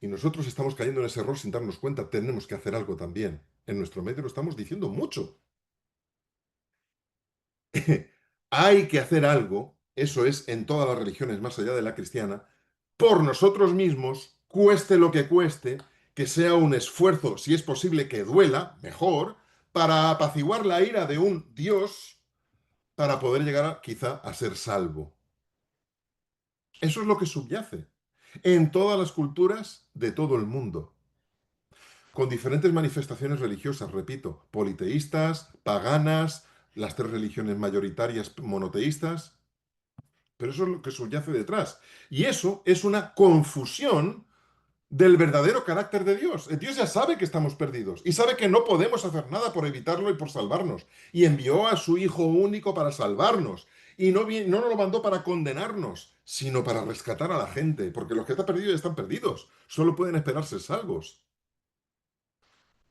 B: Y nosotros estamos cayendo en ese error sin darnos cuenta. Tenemos que hacer algo también. En nuestro medio lo estamos diciendo mucho. Hay que hacer algo, eso es en todas las religiones más allá de la cristiana, por nosotros mismos, cueste lo que cueste, que sea un esfuerzo, si es posible que duela, mejor, para apaciguar la ira de un Dios, para poder llegar quizá a ser salvo. Eso es lo que subyace en todas las culturas de todo el mundo, con diferentes manifestaciones religiosas, repito, politeístas, paganas, las tres religiones mayoritarias monoteístas. Pero eso es lo que subyace detrás. Y eso es una confusión del verdadero carácter de Dios. Dios ya sabe que estamos perdidos y sabe que no podemos hacer nada por evitarlo y por salvarnos. Y envió a su Hijo único para salvarnos. Y no nos lo mandó para condenarnos, sino para rescatar a la gente. Porque los que están perdidos ya están perdidos. Solo pueden esperar ser salvos.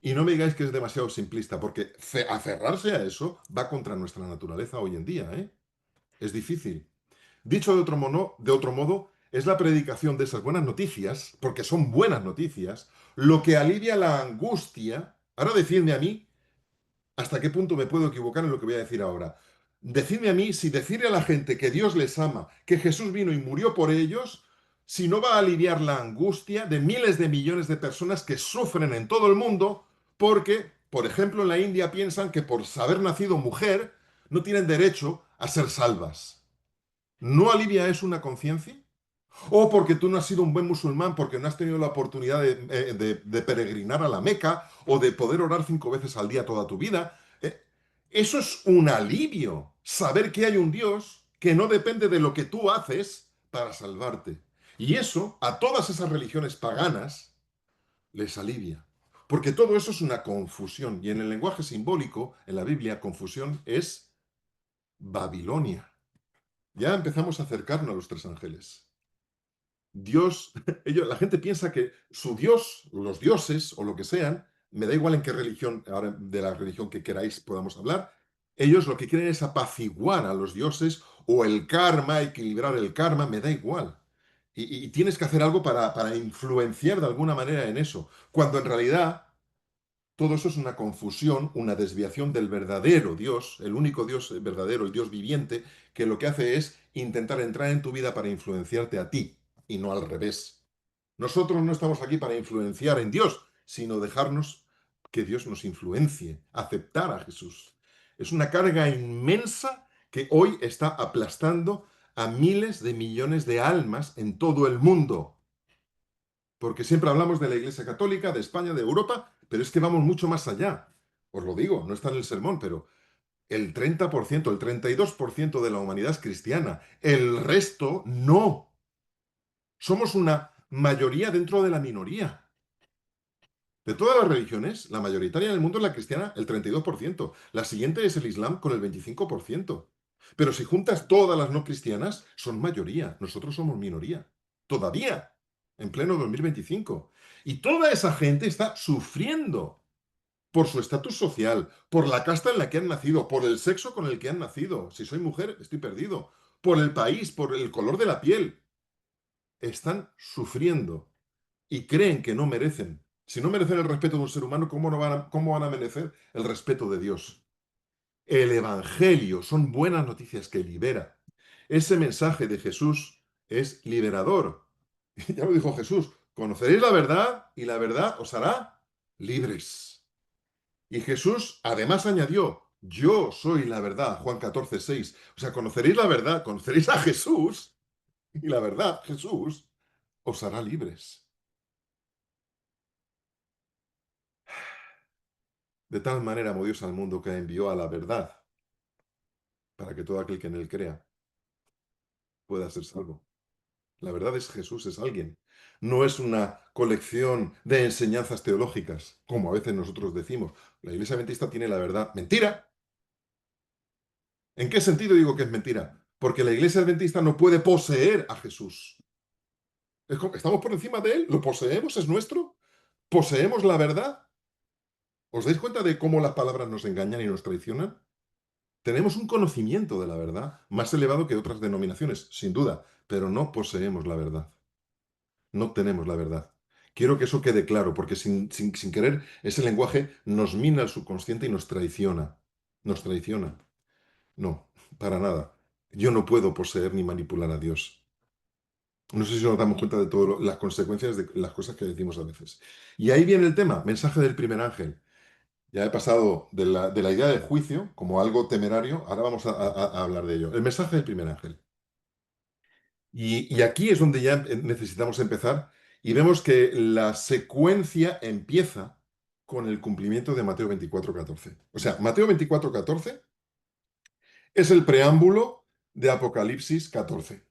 B: Y no me digáis que es demasiado simplista, porque aferrarse a eso va contra nuestra naturaleza hoy en día, ¿eh? Es difícil. Dicho de otro modo, es la predicación de esas buenas noticias, porque son buenas noticias, lo que alivia la angustia. Ahora decidme a mí hasta qué punto me puedo equivocar en lo que voy a decir ahora. Decidme a mí si decirle a la gente que Dios les ama, que Jesús vino y murió por ellos, si no va a aliviar la angustia de miles de millones de personas que sufren en todo el mundo porque, por ejemplo, en la India piensan que por haber nacido mujer no tienen derecho a ser salvas. ¿No alivia eso una conciencia? ¿O porque tú no has sido un buen musulmán, porque no has tenido la oportunidad de peregrinar a la Meca o de poder orar 5 veces al día toda tu vida? Eso es un alivio, saber que hay un Dios que no depende de lo que tú haces para salvarte. Y eso a todas esas religiones paganas les alivia. Porque todo eso es una confusión. Y en el lenguaje simbólico, en la Biblia, confusión es Babilonia. Ya empezamos a acercarnos a los tres ángeles. Dios, la gente piensa que su Dios, los dioses o lo que sean, me da igual en qué religión, ahora de la religión que queráis podamos hablar, ellos lo que quieren es apaciguar a los dioses o el karma, equilibrar el karma, me da igual. Y tienes que hacer algo para influenciar de alguna manera en eso, cuando en realidad todo eso es una confusión, una desviación del verdadero Dios, el único Dios verdadero, el Dios viviente, que lo que hace es intentar entrar en tu vida para influenciarte a ti y no al revés. Nosotros no estamos aquí para influenciar en Dios, sino dejarnos que Dios nos influencie, aceptar a Jesús. Es una carga inmensa que hoy está aplastando a miles de millones de almas en todo el mundo. Porque siempre hablamos de la Iglesia Católica, de España, de Europa, pero es que vamos mucho más allá. Os lo digo, no está en el sermón, pero El 30%, el 32% de la humanidad es cristiana. El resto no. Somos una mayoría dentro de la minoría. De todas las religiones, la mayoritaria en el mundo es la cristiana, el 32%. La siguiente es el Islam con el 25%. Pero si juntas todas las no cristianas, son mayoría. Nosotros somos minoría. Todavía, en pleno 2025. Y toda esa gente está sufriendo por su estatus social, por la casta en la que han nacido, por el sexo con el que han nacido. Si soy mujer, estoy perdido. Por el país, por el color de la piel. Están sufriendo y creen que no merecen. Si no merecen el respeto de un ser humano, cómo van a merecer el respeto de Dios? El Evangelio son buenas noticias que libera. Ese mensaje de Jesús es liberador. Ya lo dijo Jesús, conoceréis la verdad y la verdad os hará libres. Y Jesús además añadió, yo soy la verdad, Juan 14:6. O sea, conoceréis la verdad, conoceréis a Jesús y la verdad, Jesús, os hará libres. De tal manera amó Dios al mundo que envió a la verdad para que todo aquel que en él crea pueda ser salvo. La verdad es Jesús, es alguien. No es una colección de enseñanzas teológicas, como a veces nosotros decimos. La Iglesia Adventista tiene la verdad. ¡Mentira! ¿En qué sentido digo que es mentira? Porque la Iglesia Adventista no puede poseer a Jesús. Estamos por encima de él, lo poseemos, es nuestro. ¿Poseemos la verdad? ¿Os dais cuenta de cómo las palabras nos engañan y nos traicionan? Tenemos un conocimiento de la verdad más elevado que otras denominaciones, sin duda, pero no poseemos la verdad. No tenemos la verdad. Quiero que eso quede claro, porque sin querer ese lenguaje nos mina el subconsciente y nos traiciona. Nos traiciona. No, para nada. Yo no puedo poseer ni manipular a Dios. No sé si nos damos cuenta de todas las consecuencias de las cosas que decimos a veces. Y ahí viene el tema, mensaje del primer ángel. Ya he pasado de la idea del juicio como algo temerario, ahora vamos a hablar de ello. El mensaje del primer ángel. Y aquí es donde ya necesitamos empezar y vemos que la secuencia empieza con el cumplimiento de Mateo 24:14. O sea, Mateo 24:14 es el preámbulo de Apocalipsis 14.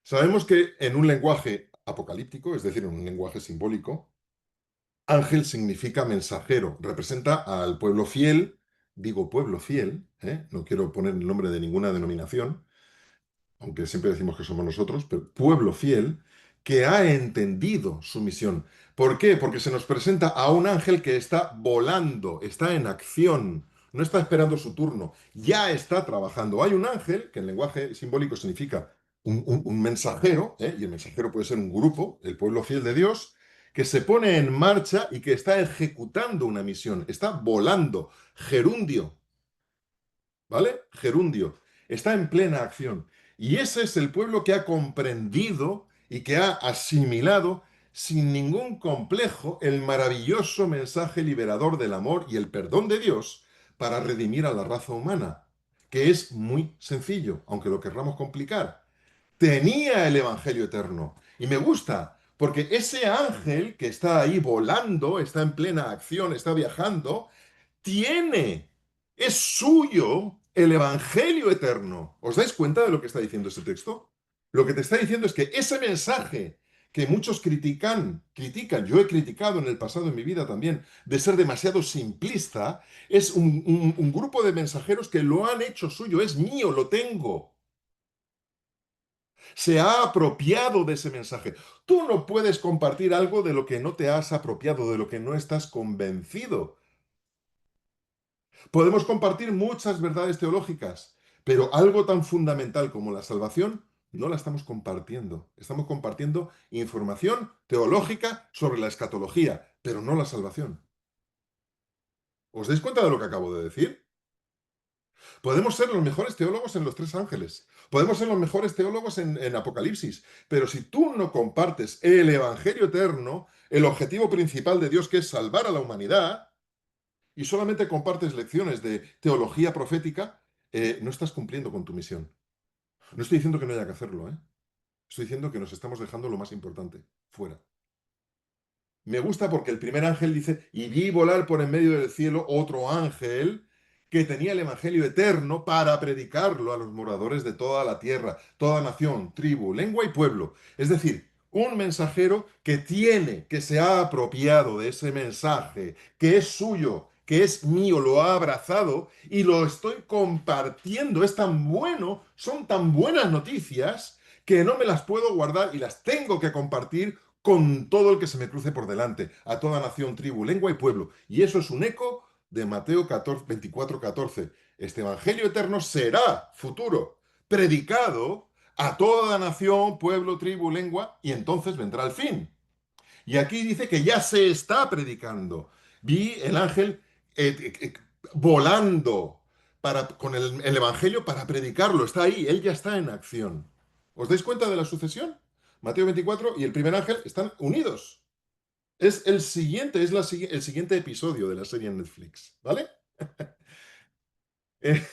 B: Sabemos que en un lenguaje apocalíptico, es decir, en un lenguaje simbólico, ángel significa mensajero, representa al pueblo fiel, digo pueblo fiel, no quiero poner el nombre de ninguna denominación, aunque siempre decimos que somos nosotros, pero pueblo fiel que ha entendido su misión. ¿Por qué? Porque se nos presenta a un ángel que está volando, está en acción, no está esperando su turno, ya está trabajando. Hay un ángel, que en lenguaje simbólico significa un mensajero, y el mensajero puede ser un grupo, el pueblo fiel de Dios, que se pone en marcha y que está ejecutando una misión, está volando, gerundio, ¿vale? Gerundio. Está en plena acción. Y ese es el pueblo que ha comprendido y que ha asimilado sin ningún complejo el maravilloso mensaje liberador del amor y el perdón de Dios para redimir a la raza humana, que es muy sencillo, aunque lo querramos complicar. Tenía el Evangelio eterno. Y me gusta, porque ese ángel que está ahí volando, está en plena acción, está viajando, tiene, es suyo el Evangelio eterno. ¿Os dais cuenta de lo que está diciendo ese texto? Lo que te está diciendo es que ese mensaje que muchos critican, yo he criticado en el pasado en mi vida también, de ser demasiado simplista, es un grupo de mensajeros que lo han hecho suyo, es mío, lo tengo. Se ha apropiado de ese mensaje. Tú no puedes compartir algo de lo que no te has apropiado, de lo que no estás convencido. Podemos compartir muchas verdades teológicas, pero algo tan fundamental como la salvación no la estamos compartiendo. Estamos compartiendo información teológica sobre la escatología, pero no la salvación. ¿Os dais cuenta de lo que acabo de decir? Podemos ser los mejores teólogos en los tres ángeles. Podemos ser los mejores teólogos en Apocalipsis. Pero si tú no compartes el Evangelio eterno, el objetivo principal de Dios que es salvar a la humanidad, y solamente compartes lecciones de teología profética, no estás cumpliendo con tu misión. No estoy diciendo que no haya que hacerlo, ¿eh? Estoy diciendo que nos estamos dejando lo más importante, fuera. Me gusta porque el primer ángel dice, y vi volar por en medio del cielo otro ángel que tenía el Evangelio eterno para predicarlo a los moradores de toda la tierra, toda nación, tribu, lengua y pueblo. Es decir, un mensajero que se ha apropiado de ese mensaje, que es suyo, que es mío, lo ha abrazado y lo estoy compartiendo. Es tan bueno, son tan buenas noticias que no me las puedo guardar y las tengo que compartir con todo el que se me cruce por delante, a toda nación, tribu, lengua y pueblo. Y eso es un eco de Mateo 14, 24, 14. Este Evangelio eterno será futuro, predicado a toda nación, pueblo, tribu, lengua, y entonces vendrá el fin. Y aquí dice que ya se está predicando. Vi el ángel volando con el Evangelio para predicarlo. Está ahí, él ya está en acción. ¿Os dais cuenta de la sucesión? Mateo 24 y el primer ángel están unidos. Es el siguiente, el siguiente episodio de la serie en Netflix, ¿vale? Eh,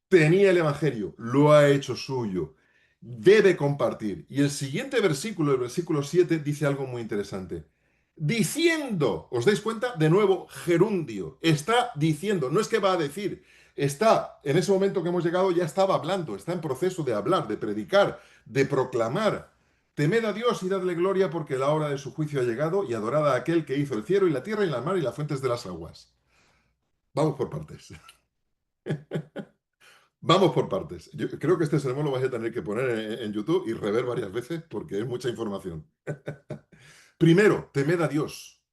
B: Tenía el Evangelio, lo ha hecho suyo, debe compartir. Y el siguiente versículo, el versículo 7, dice algo muy interesante. Diciendo, ¿os dais cuenta? De nuevo, gerundio, está diciendo, no es que va a decir, está, en ese momento que hemos llegado, ya estaba hablando, está en proceso de hablar, de predicar, de proclamar. Temed a Dios y dadle gloria porque la hora de su juicio ha llegado y adorad a aquel que hizo el cielo y la tierra y la mar y las fuentes de las aguas. Vamos por partes. Vamos por partes. Yo creo que este sermón lo vais a tener que poner en YouTube y rever varias veces porque es mucha información. Primero, temed a Dios.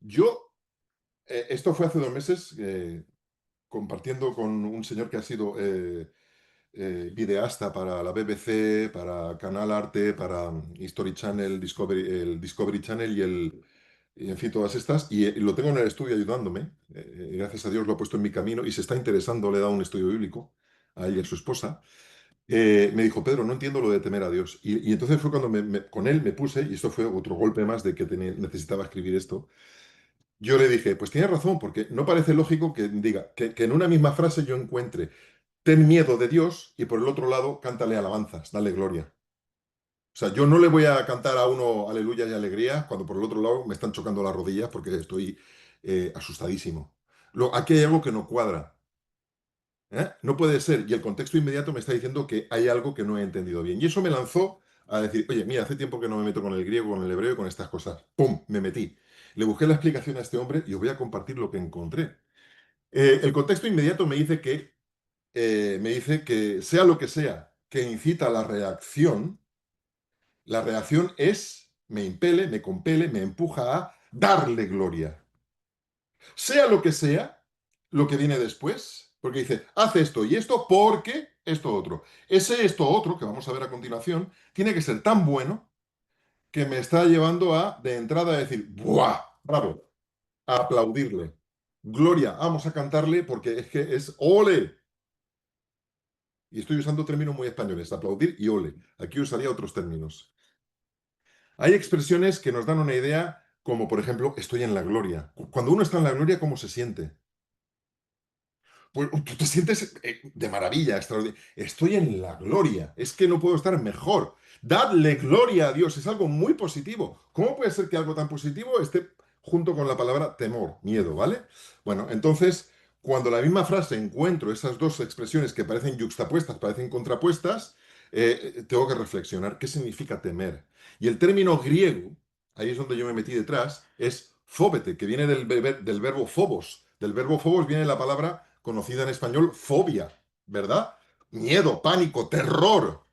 B: Yo, esto fue hace 2 meses, compartiendo con un señor que ha sido videasta para la BBC, para Canal Arte, para History Channel, el Discovery Channel y en fin, todas estas. Y lo tengo en el estudio ayudándome. Gracias a Dios lo he puesto en mi camino y se está interesando, le he dado un estudio bíblico a ella y a su esposa. Me dijo, Pedro, no entiendo lo de temer a Dios. Y entonces fue cuando con él me puse, y esto fue otro golpe más de que necesitaba escribir esto. Yo le dije, pues tienes razón, porque no parece lógico que diga que en una misma frase yo encuentre ten miedo de Dios y por el otro lado cántale alabanzas, dale gloria. O sea, yo no le voy a cantar a uno aleluya y alegría cuando por el otro lado me están chocando las rodillas porque estoy asustadísimo. Aquí hay algo que no cuadra. ¿Eh? No puede ser. Y el contexto inmediato me está diciendo que hay algo que no he entendido bien. Y eso me lanzó a decir, oye, mira, hace tiempo que no me meto con el griego, con el hebreo y con estas cosas. ¡Pum! Me metí. Le busqué la explicación a este hombre y os voy a compartir lo que encontré. El contexto inmediato me dice que sea lo que sea que incita a la reacción es, me impele, me compele, me empuja a darle gloria. Sea lo que sea, lo que viene después, porque dice, haz esto y esto porque esto otro. Ese esto otro, que vamos a ver a continuación, tiene que ser tan bueno que me está llevando a, de entrada, a decir, ¡buah! ¡Bravo! A aplaudirle. Gloria, vamos a cantarle porque es que es ole. Y estoy usando términos muy españoles, aplaudir y ole. Aquí usaría otros términos. Hay expresiones que nos dan una idea, como por ejemplo, estoy en la gloria. Cuando uno está en la gloria, ¿cómo se siente? Pues tú te sientes de maravilla, extraordinario. Estoy en la gloria. Es que no puedo estar mejor. Dadle gloria a Dios. Es algo muy positivo. ¿Cómo puede ser que algo tan positivo esté junto con la palabra temor, miedo, ¿vale? Bueno, entonces, cuando la misma frase encuentro esas dos expresiones que parecen yuxtapuestas, parecen contrapuestas, tengo que reflexionar qué significa temer. Y el término griego, ahí es donde yo me metí detrás, es fóbete, que viene del verbo phobos. Del verbo phobos viene la palabra conocida en español fobia, ¿verdad? Miedo, pánico, terror.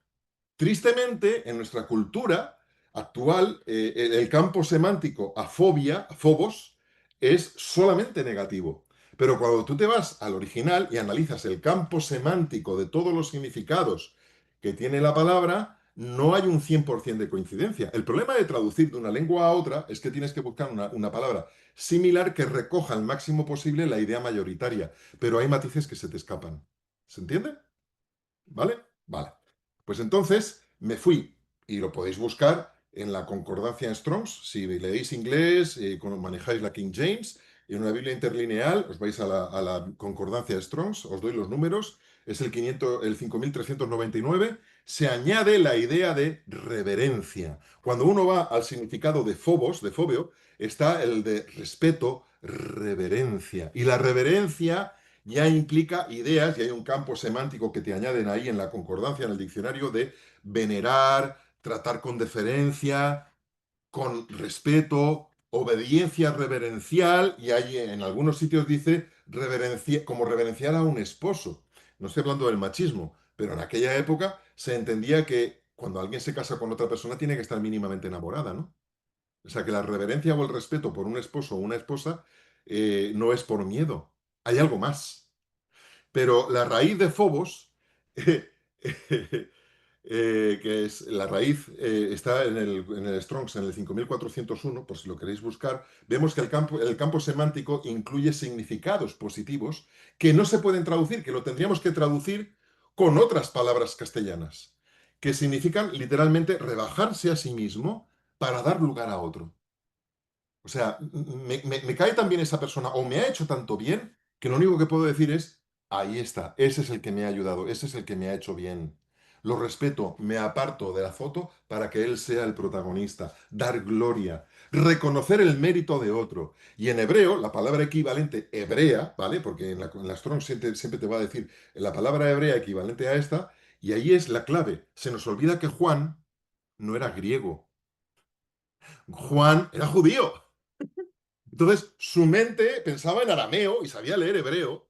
B: Tristemente, en nuestra cultura actual, el campo semántico a fobia, a phobos, es solamente negativo. Pero cuando tú te vas al original y analizas el campo semántico de todos los significados que tiene la palabra, no hay un 100% de coincidencia. El problema de traducir de una lengua a otra es que tienes que buscar una palabra similar que recoja al máximo posible la idea mayoritaria, pero hay matices que se te escapan. ¿Se entiende? ¿Vale? Vale. Pues entonces me fui, y lo podéis buscar en la concordancia en Strongs, si leéis inglés, manejáis la King James, en una Biblia interlineal, os vais a la concordancia de Strongs, os doy los números, es el 5399, se añade la idea de reverencia. Cuando uno va al significado de phobos, de fobio, está el de respeto, reverencia. Y la reverencia ya implica ideas, y hay un campo semántico que te añaden ahí en la concordancia, en el diccionario, de venerar, tratar con deferencia, con respeto, obediencia reverencial, y ahí en algunos sitios dice como reverenciar a un esposo. No estoy hablando del machismo, pero en aquella época se entendía que cuando alguien se casa con otra persona tiene que estar mínimamente enamorada, ¿no? O sea, que la reverencia o el respeto por un esposo o una esposa no es por miedo, hay algo más. Pero la raíz de Fobos, que es la raíz, está en el Strongs, en el 5401, por si lo queréis buscar, vemos que el campo semántico incluye significados positivos que no se pueden traducir, que lo tendríamos que traducir con otras palabras castellanas, que significan literalmente rebajarse a sí mismo para dar lugar a otro. O sea, me cae tan bien esa persona o me ha hecho tanto bien que lo único que puedo decir es, ahí está, ese es el que me ha ayudado, ese es el que me ha hecho bien. Lo respeto, me aparto de la foto para que él sea el protagonista, dar gloria, reconocer el mérito de otro. Y en hebreo, la palabra equivalente hebrea, ¿vale? Porque en la Strong siempre te va a decir la palabra hebrea equivalente a esta, y ahí es la clave. Se nos olvida que Juan no era griego, Juan era judío. Entonces, su mente pensaba en arameo y sabía leer hebreo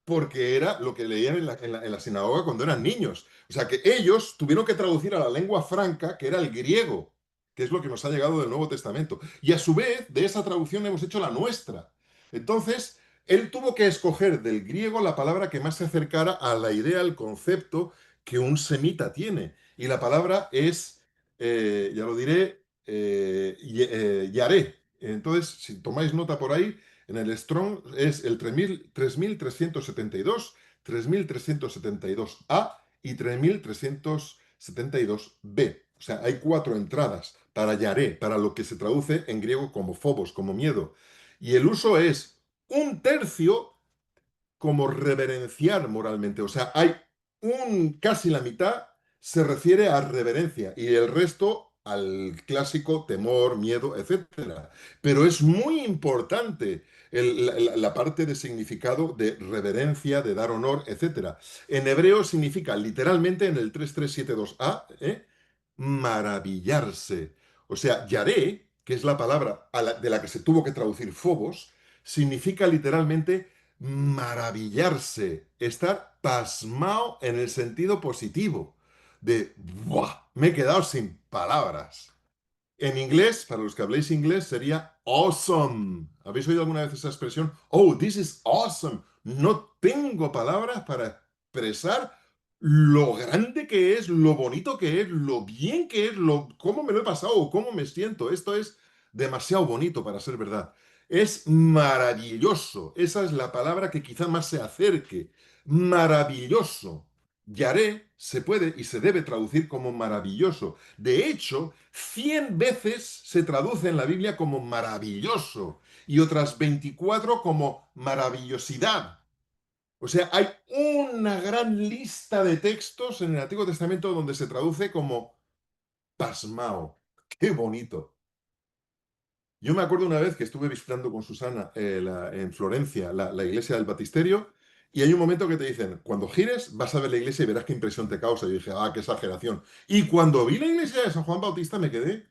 B: porque era lo que leían en la sinagoga cuando eran niños. O sea que ellos tuvieron que traducir a la lengua franca, que era el griego, que es lo que nos ha llegado del Nuevo Testamento. Y a su vez, de esa traducción hemos hecho la nuestra. Entonces, él tuvo que escoger del griego la palabra que más se acercara a la idea, al concepto que un semita tiene. Y la palabra es, ya lo diré, yaré. Entonces, si tomáis nota por ahí, en el Strong es el 3372, 3372A y 3372B. O sea, hay cuatro entradas para Yaré, para lo que se traduce en griego como phobos, como miedo. Y el uso es un tercio como reverenciar moralmente. O sea, hay casi la mitad se refiere a reverencia y el resto al clásico temor, miedo, etcétera. Pero es muy importante la parte de significado de reverencia, de dar honor, etcétera. En hebreo significa literalmente en el 3372a, maravillarse. O sea, yaré, que es la palabra de la que se tuvo que traducir phobos, significa literalmente maravillarse, estar pasmado en el sentido positivo, de, ¡buah! Me he quedado sin palabras. En inglés, para los que habléis inglés, sería awesome. ¿Habéis oído alguna vez esa expresión? Oh, this is awesome. No tengo palabras para expresar lo grande que es, lo bonito que es, lo bien que es, cómo me lo he pasado, cómo me siento. Esto es demasiado bonito para ser verdad. Es maravilloso. Esa es la palabra que quizá más se acerque. Maravilloso. Yaré se puede y se debe traducir como maravilloso. De hecho, 100 veces se traduce en la Biblia como maravilloso y otras 24 como maravillosidad. O sea, hay una gran lista de textos en el Antiguo Testamento donde se traduce como pasmao. ¡Qué bonito! Yo me acuerdo una vez que estuve visitando con Susana en Florencia la iglesia del Baptisterio y hay un momento que te dicen, cuando gires vas a ver la iglesia y verás qué impresión te causa. Y dije, qué exageración. Y cuando vi la iglesia de San Juan Bautista me quedé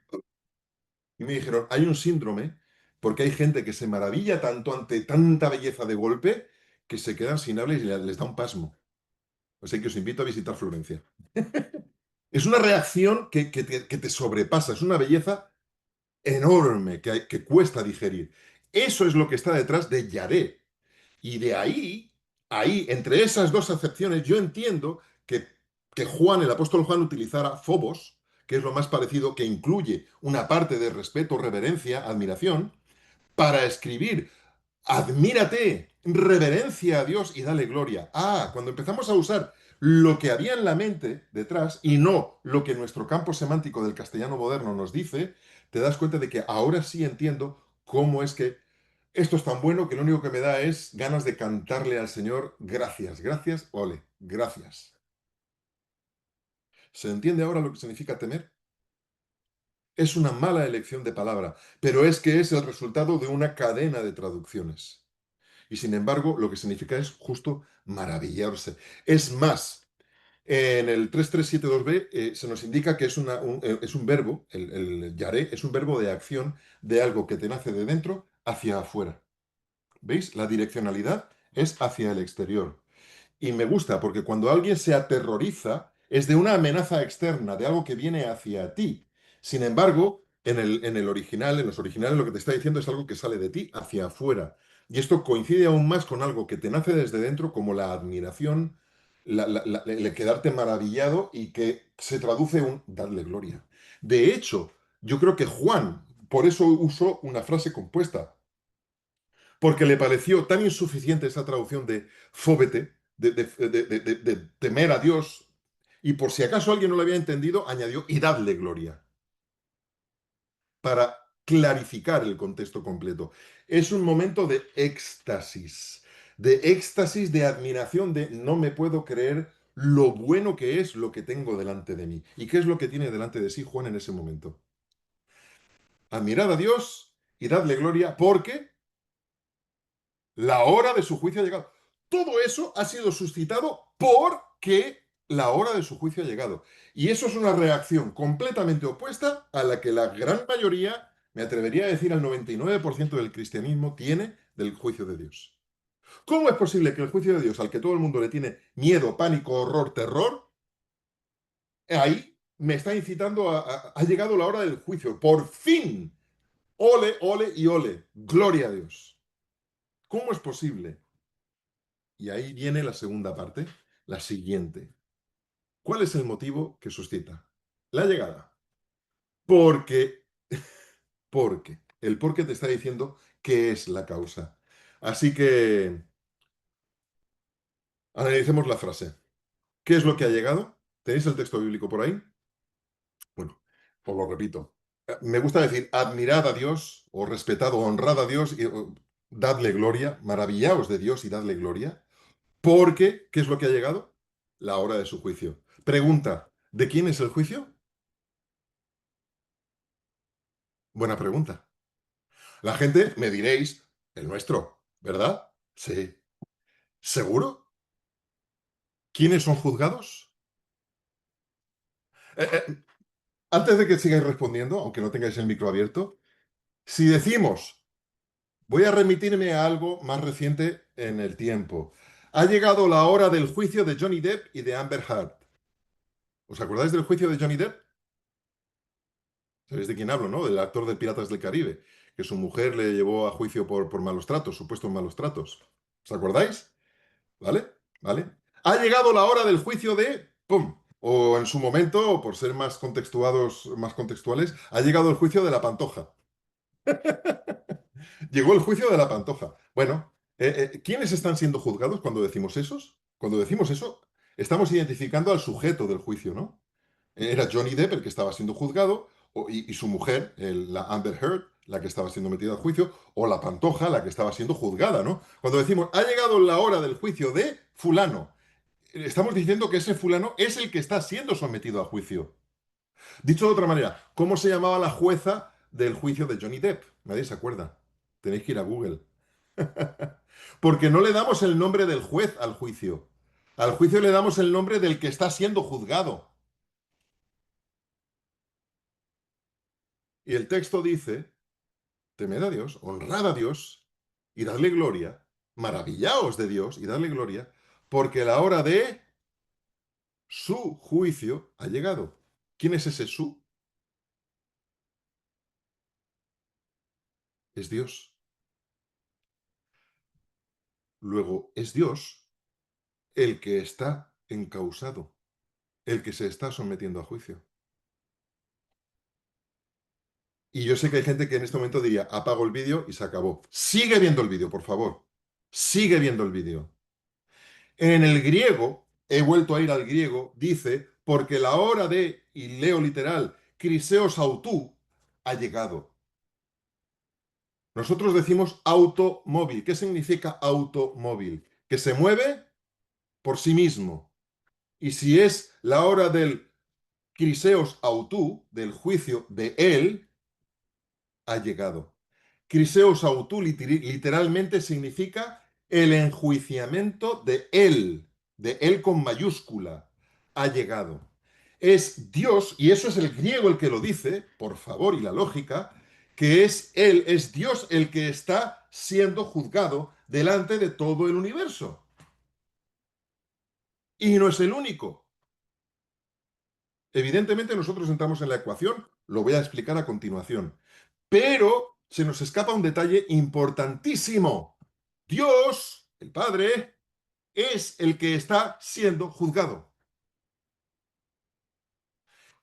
B: y me dijeron, hay un síndrome porque hay gente que se maravilla tanto ante tanta belleza de golpe que se quedan sin habla y les da un pasmo. O sea que os invito a visitar Florencia. Es una reacción que te sobrepasa, es una belleza enorme que cuesta digerir. Eso es lo que está detrás de Yaré. Y de ahí, entre esas dos acepciones, yo entiendo que Juan, el apóstol Juan, utilizara phobos, que es lo más parecido, que incluye una parte de respeto, reverencia, admiración, para escribir, admírate, reverencia a Dios y dale gloria. Cuando empezamos a usar lo que había en la mente detrás y no lo que nuestro campo semántico del castellano moderno nos dice, te das cuenta de que ahora sí entiendo cómo es que esto es tan bueno que lo único que me da es ganas de cantarle al Señor gracias, gracias, ole, gracias. ¿Se entiende ahora lo que significa temer? Es una mala elección de palabra, pero es que es el resultado de una cadena de traducciones. Y sin embargo, lo que significa es justo maravillarse. Es más, en el 3372b se nos indica que es un verbo, el yaré, es un verbo de acción de algo que te nace de dentro hacia afuera. ¿Veis? La direccionalidad es hacia el exterior. Y me gusta porque cuando alguien se aterroriza es de una amenaza externa, de algo que viene hacia ti. Sin embargo, en el original, en los originales, lo que te está diciendo es algo que sale de ti hacia afuera. Y esto coincide aún más con algo que te nace desde dentro, como la admiración, el quedarte maravillado y que se traduce en un darle gloria. De hecho, yo creo que Juan, por eso usó una frase compuesta, porque le pareció tan insuficiente esa traducción de fóbete, de temer a Dios, y por si acaso alguien no lo había entendido, añadió y dadle gloria, para clarificar el contexto completo. Es un momento de éxtasis, de admiración, de no me puedo creer lo bueno que es lo que tengo delante de mí. ¿Y qué es lo que tiene delante de sí Juan en ese momento? Admirad a Dios y dadle gloria porque la hora de su juicio ha llegado. Todo eso ha sido suscitado porque la hora de su juicio ha llegado. Y eso es una reacción completamente opuesta a la que la gran mayoría, me atrevería a decir al 99% del cristianismo, tiene del juicio de Dios. ¿Cómo es posible que el juicio de Dios, al que todo el mundo le tiene miedo, pánico, horror, terror, ahí me está incitando ha llegado la hora del juicio? Por fin. Ole, ole y ole. Gloria a Dios. ¿Cómo es posible? Y ahí viene la segunda parte, la siguiente. ¿Cuál es el motivo que suscita? La llegada. Porque, el porque te está diciendo qué es la causa. Así que analicemos la frase. ¿Qué es lo que ha llegado? ¿Tenéis el texto bíblico por ahí? Bueno, os lo repito. Me gusta decir, admirad a Dios, o respetad o honrad a Dios, y dadle gloria, maravillaos de Dios y dadle gloria. Porque, ¿qué es lo que ha llegado? La hora de su juicio. Pregunta, ¿de quién es el juicio? Buena pregunta. La gente, me diréis, el nuestro, ¿verdad? Sí. ¿Seguro? ¿Quiénes son juzgados? Eh, eh, Antes de que sigáis respondiendo, aunque no tengáis el micro abierto, si decimos, voy a remitirme a algo más reciente en el tiempo. Ha llegado la hora del juicio de Johnny Depp y de Amber Heard. ¿Os acordáis del juicio de Johnny Depp? ¿Sabéis de quién hablo, no? Del actor de Piratas del Caribe, que su mujer le llevó a juicio por malos tratos, supuestos malos tratos. ¿Os acordáis? ¿Vale? ¿Vale? Ha llegado la hora del juicio de... ¡Pum! O en su momento, por ser más contextuados, más contextuales, ha llegado el juicio de la Pantoja. Llegó el juicio de la Pantoja. Bueno, ¿quiénes están siendo juzgados cuando decimos esos? Cuando decimos eso, estamos identificando al sujeto del juicio, ¿no? Era Johnny Depp el que estaba siendo juzgado, y su mujer, la Amber Heard, la que estaba siendo metida al juicio, o la Pantoja, la que estaba siendo juzgada, ¿no? Cuando decimos, ha llegado la hora del juicio de fulano, estamos diciendo que ese fulano es el que está siendo sometido a juicio. Dicho de otra manera, ¿cómo se llamaba la jueza del juicio de Johnny Depp? Nadie se acuerda. Tenéis que ir a Google. Porque no le damos el nombre del juez al juicio. Al juicio le damos el nombre del que está siendo juzgado. Y el texto dice, temed a Dios, honrad a Dios y dadle gloria, maravillaos de Dios y dadle gloria, porque la hora de su juicio ha llegado. ¿Quién es ese su? Es Dios. Luego, es Dios el que está encausado, el que se está sometiendo a juicio. Y yo sé que hay gente que en este momento diría, apago el vídeo y se acabó. Sigue viendo el vídeo, por favor. Sigue viendo el vídeo. En el griego, he vuelto a ir al griego, dice, porque la hora de, y leo literal, criseos autú, ha llegado. Nosotros decimos automóvil. ¿Qué significa automóvil? Que se mueve por sí mismo. Y si es la hora del Criseos autú, del juicio de él, ha llegado. Criseos autú literalmente significa el enjuiciamiento de él con mayúscula, ha llegado. Es Dios, y eso es el griego el que lo dice, por favor, y la lógica, que es él, es Dios el que está siendo juzgado delante de todo el universo. Y no es el único. Evidentemente nosotros entramos en la ecuación, lo voy a explicar a continuación. Pero se nos escapa un detalle importantísimo. Dios, el Padre, es el que está siendo juzgado.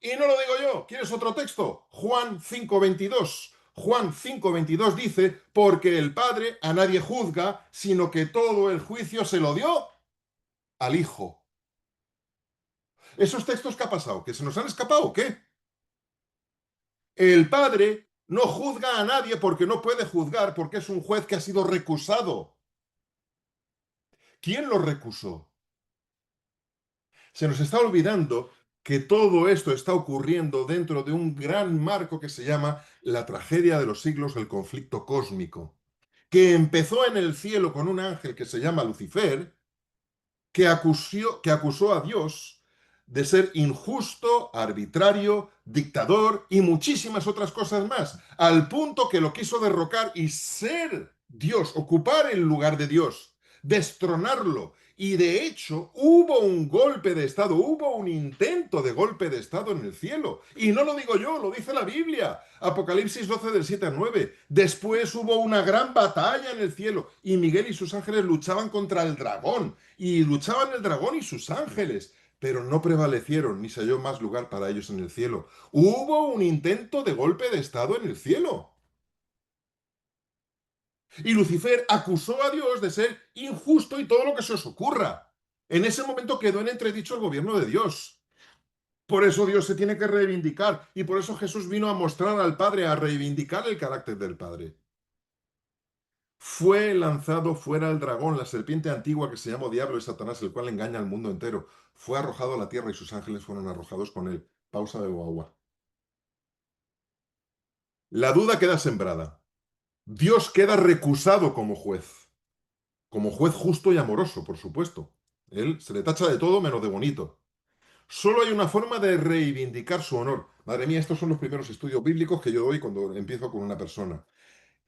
B: Y no lo digo yo. ¿Quieres otro texto? Juan 5:22. Juan 5:22 dice, porque el Padre a nadie juzga, sino que todo el juicio se lo dio al Hijo. ¿Esos textos qué ha pasado? ¿Que se nos han escapado o qué? El Padre no juzga a nadie porque no puede juzgar, porque es un juez que ha sido recusado. ¿Quién lo recusó? Se nos está olvidando que todo esto está ocurriendo dentro de un gran marco que se llama la tragedia de los siglos, el conflicto cósmico, que empezó en el cielo con un ángel que se llama Lucifer, que acusó a Dios de ser injusto, arbitrario, dictador y muchísimas otras cosas más, al punto que lo quiso derrocar y ser Dios, ocupar el lugar de Dios, destronarlo. Y de hecho hubo un golpe de Estado, hubo un intento de golpe de Estado en el cielo. Y no lo digo yo, lo dice la Biblia. Apocalipsis 12 del 7 al 9. Después hubo una gran batalla en el cielo y Miguel y sus ángeles luchaban contra el dragón. Y luchaban el dragón y sus ángeles, pero no prevalecieron ni se halló más lugar para ellos en el cielo. Hubo un intento de golpe de Estado en el cielo. Y Lucifer acusó a Dios de ser injusto y todo lo que se os ocurra. En ese momento quedó en entredicho el gobierno de Dios. Por eso Dios se tiene que reivindicar y por eso Jesús vino a mostrar al Padre, a reivindicar el carácter del Padre. Fue lanzado fuera el dragón, la serpiente antigua que se llamó Diablo y Satanás, el cual engaña al mundo entero. Fue arrojado a la tierra y sus ángeles fueron arrojados con él. Pausa de agua. La duda queda sembrada. Dios queda recusado como juez justo y amoroso, por supuesto. Él se le tacha de todo menos de bonito. Solo hay una forma de reivindicar su honor. Madre mía, estos son los primeros estudios bíblicos que yo doy cuando empiezo con una persona.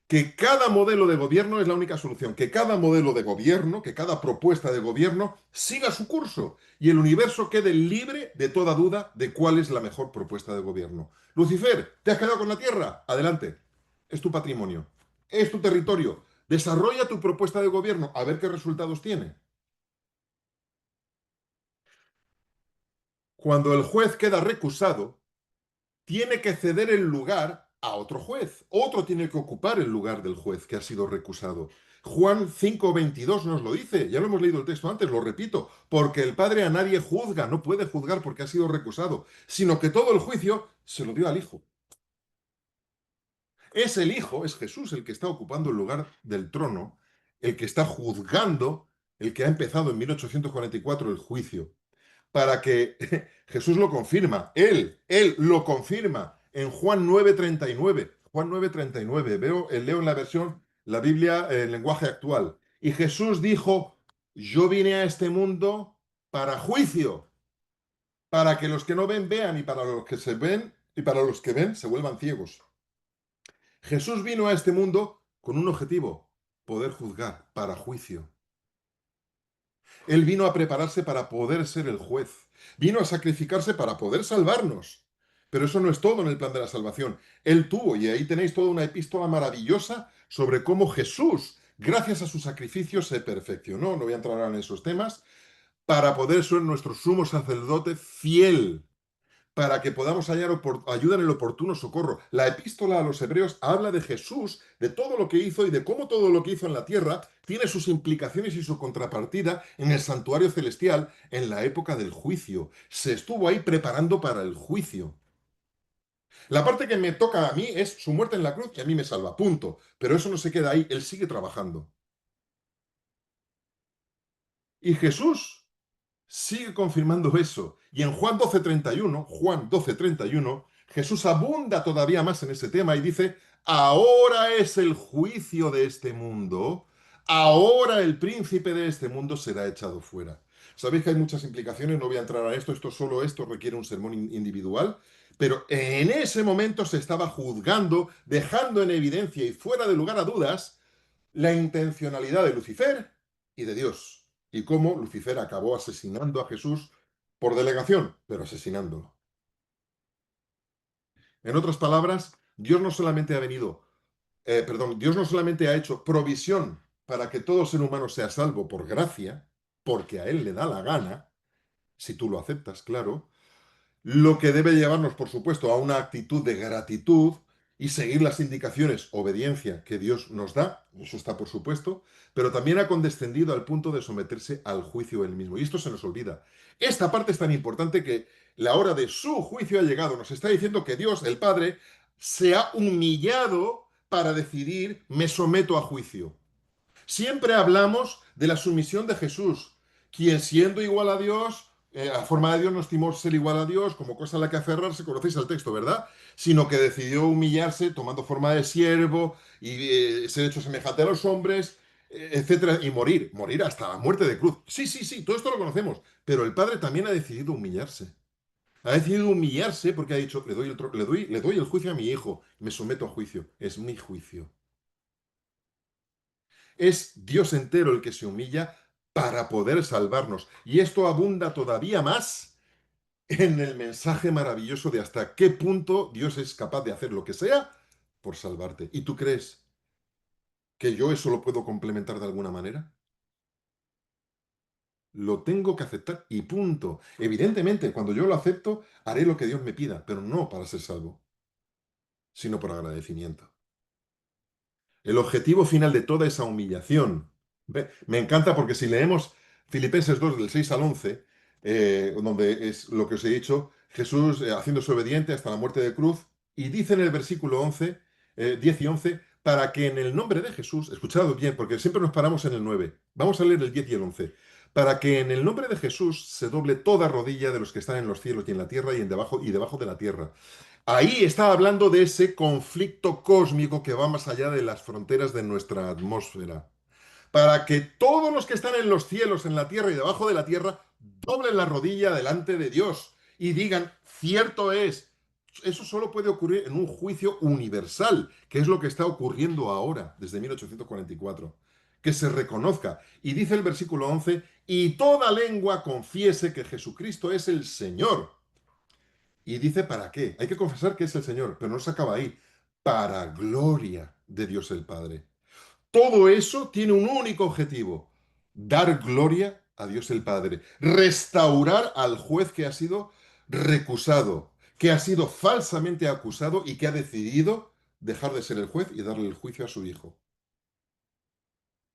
B: Que cada modelo de gobierno es la única solución, que cada modelo de gobierno, que cada propuesta de gobierno siga su curso y el universo quede libre de toda duda de cuál es la mejor propuesta de gobierno. Lucifer, ¿te has quedado con la Tierra? Adelante, es tu patrimonio, es tu territorio. Desarrolla tu propuesta de gobierno, a ver qué resultados tiene. Cuando el juez queda recusado, tiene que ceder el lugar a otro juez. Otro tiene que ocupar el lugar del juez que ha sido recusado. Juan 5:22 nos lo dice, ya lo hemos leído el texto antes, lo repito, porque el Padre a nadie juzga, no puede juzgar porque ha sido recusado, sino que todo el juicio se lo dio al Hijo. Es el Hijo, es Jesús el que está ocupando el lugar del trono, el que está juzgando, el que ha empezado en 1844 el juicio para que Jesús lo confirma, él lo confirma en Juan 9:39. Juan 9:39, leo en la versión, la Biblia en lenguaje actual. Y Jesús dijo, yo vine a este mundo para juicio, para que los que no ven vean y para los que se ven y para los que ven se vuelvan ciegos. Jesús vino a este mundo con un objetivo, poder juzgar para juicio. Él vino a prepararse para poder ser el juez. Vino a sacrificarse para poder salvarnos. Pero eso no es todo en el plan de la salvación. Él tuvo, y ahí tenéis toda una epístola maravillosa sobre cómo Jesús, gracias a su sacrificio, se perfeccionó, no voy a entrar ahora en esos temas, para poder ser nuestro sumo sacerdote fiel, para que podamos hallar ayuda en el oportuno socorro. La epístola a los hebreos habla de Jesús, de todo lo que hizo y de cómo todo lo que hizo en la tierra tiene sus implicaciones y su contrapartida en el santuario celestial en la época del juicio. Se estuvo ahí preparando para el juicio. La parte que me toca a mí es su muerte en la cruz y a mí me salva, punto. Pero eso no se queda ahí, él sigue trabajando. Y Jesús sigue confirmando eso. Y en Juan 12:31, Jesús abunda todavía más en ese tema y dice, ahora es el juicio de este mundo, ahora el príncipe de este mundo será echado fuera. Sabéis que hay muchas implicaciones, no voy a entrar a esto requiere un sermón individual, pero en ese momento se estaba juzgando, dejando en evidencia y fuera de lugar a dudas la intencionalidad de Lucifer y de Dios, y cómo Lucifer acabó asesinando a Jesús por delegación, pero asesinándolo. En otras palabras, Dios no solamente ha hecho provisión para que todo ser humano sea salvo por gracia, porque a Él le da la gana, si tú lo aceptas, claro, lo que debe llevarnos, por supuesto, a una actitud de gratitud y seguir las indicaciones, obediencia que Dios nos da, eso está por supuesto, pero también ha condescendido al punto de someterse al juicio él mismo. Y esto se nos olvida. Esta parte es tan importante que la hora de su juicio ha llegado. Nos está diciendo que Dios, el Padre, se ha humillado para decidir, me someto a juicio. Siempre hablamos de la sumisión de Jesús, quien siendo igual a Dios, a forma de Dios no estimó ser igual a Dios como cosa a la que aferrarse, conocéis el texto, ¿verdad? Sino que decidió humillarse tomando forma de siervo y ser hecho semejante a los hombres, etcétera, y morir hasta la muerte de cruz. Sí, sí, sí, todo esto lo conocemos, pero el Padre también ha decidido humillarse. Ha decidido humillarse porque ha dicho, le doy el juicio a mi hijo, me someto a juicio, es mi juicio. Es Dios entero el que se humilla para poder salvarnos. Y esto abunda todavía más en el mensaje maravilloso de hasta qué punto Dios es capaz de hacer lo que sea por salvarte. ¿Y tú crees que yo eso lo puedo complementar de alguna manera? Lo tengo que aceptar y punto. Evidentemente, cuando yo lo acepto, haré lo que Dios me pida, pero no para ser salvo, sino por agradecimiento. El objetivo final de toda esa humillación. Me encanta porque si leemos Filipenses 2 del 6 al 11, donde es lo que os he dicho, Jesús haciéndose obediente hasta la muerte de cruz, y dice en el versículo 10 y 11, para que en el nombre de Jesús, escuchad bien, porque siempre nos paramos en el 9, vamos a leer el 10 y el 11, para que en el nombre de Jesús se doble toda rodilla de los que están en los cielos y en la tierra y debajo de la tierra. Ahí está hablando de ese conflicto cósmico que va más allá de las fronteras de nuestra atmósfera. Para que todos los que están en los cielos, en la tierra y debajo de la tierra, doblen la rodilla delante de Dios y digan, cierto es. Eso solo puede ocurrir en un juicio universal, que es lo que está ocurriendo ahora, desde 1844. Que se reconozca. Y dice el versículo 11, y toda lengua confiese que Jesucristo es el Señor. Y dice, ¿para qué? Hay que confesar que es el Señor, pero no se acaba ahí. Para gloria de Dios el Padre. Todo eso tiene un único objetivo, dar gloria a Dios el Padre, restaurar al juez que ha sido recusado, que ha sido falsamente acusado y que ha decidido dejar de ser el juez y darle el juicio a su hijo.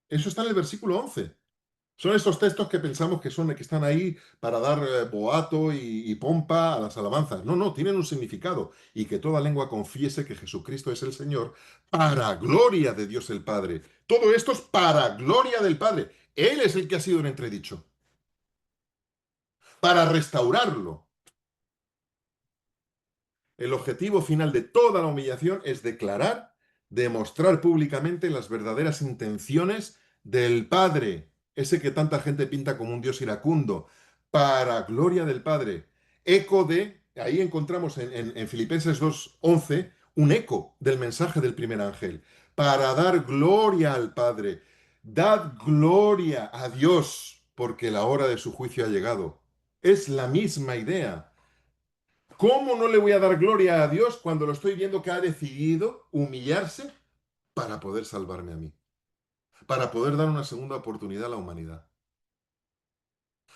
B: Eso está en el versículo 11. Son estos textos que pensamos que están ahí para dar boato y pompa a las alabanzas. No, no, tienen un significado. Y que toda lengua confiese que Jesucristo es el Señor para gloria de Dios el Padre. Todo esto es para gloria del Padre. Él es el que ha sido en entredicho. Para restaurarlo. El objetivo final de toda la humillación es declarar, demostrar públicamente las verdaderas intenciones del Padre, ese que tanta gente pinta como un Dios iracundo, para gloria del Padre. Eco de, ahí encontramos en Filipenses 2:11 un eco del mensaje del primer ángel, para dar gloria al Padre. Dad gloria a Dios, porque la hora de su juicio ha llegado. Es la misma idea. ¿Cómo no le voy a dar gloria a Dios cuando lo estoy viendo que ha decidido humillarse para poder salvarme a mí? Para poder dar una segunda oportunidad a la humanidad.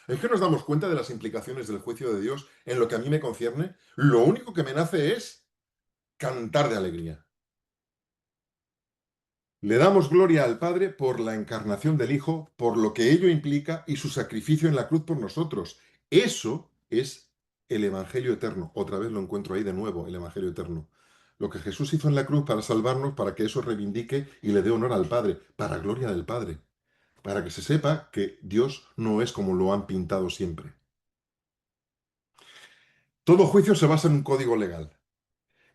B: Es que nos damos cuenta de las implicaciones del juicio de Dios en lo que a mí me concierne. Lo único que me nace es cantar de alegría. Le damos gloria al Padre por la encarnación del Hijo, por lo que ello implica y su sacrificio en la cruz por nosotros. Eso es el Evangelio eterno. Otra vez lo encuentro ahí de nuevo, el Evangelio eterno. Lo que Jesús hizo en la cruz para salvarnos, para que eso reivindique y le dé honor al Padre, para gloria del Padre, para que se sepa que Dios no es como lo han pintado siempre. Todo juicio se basa en un código legal.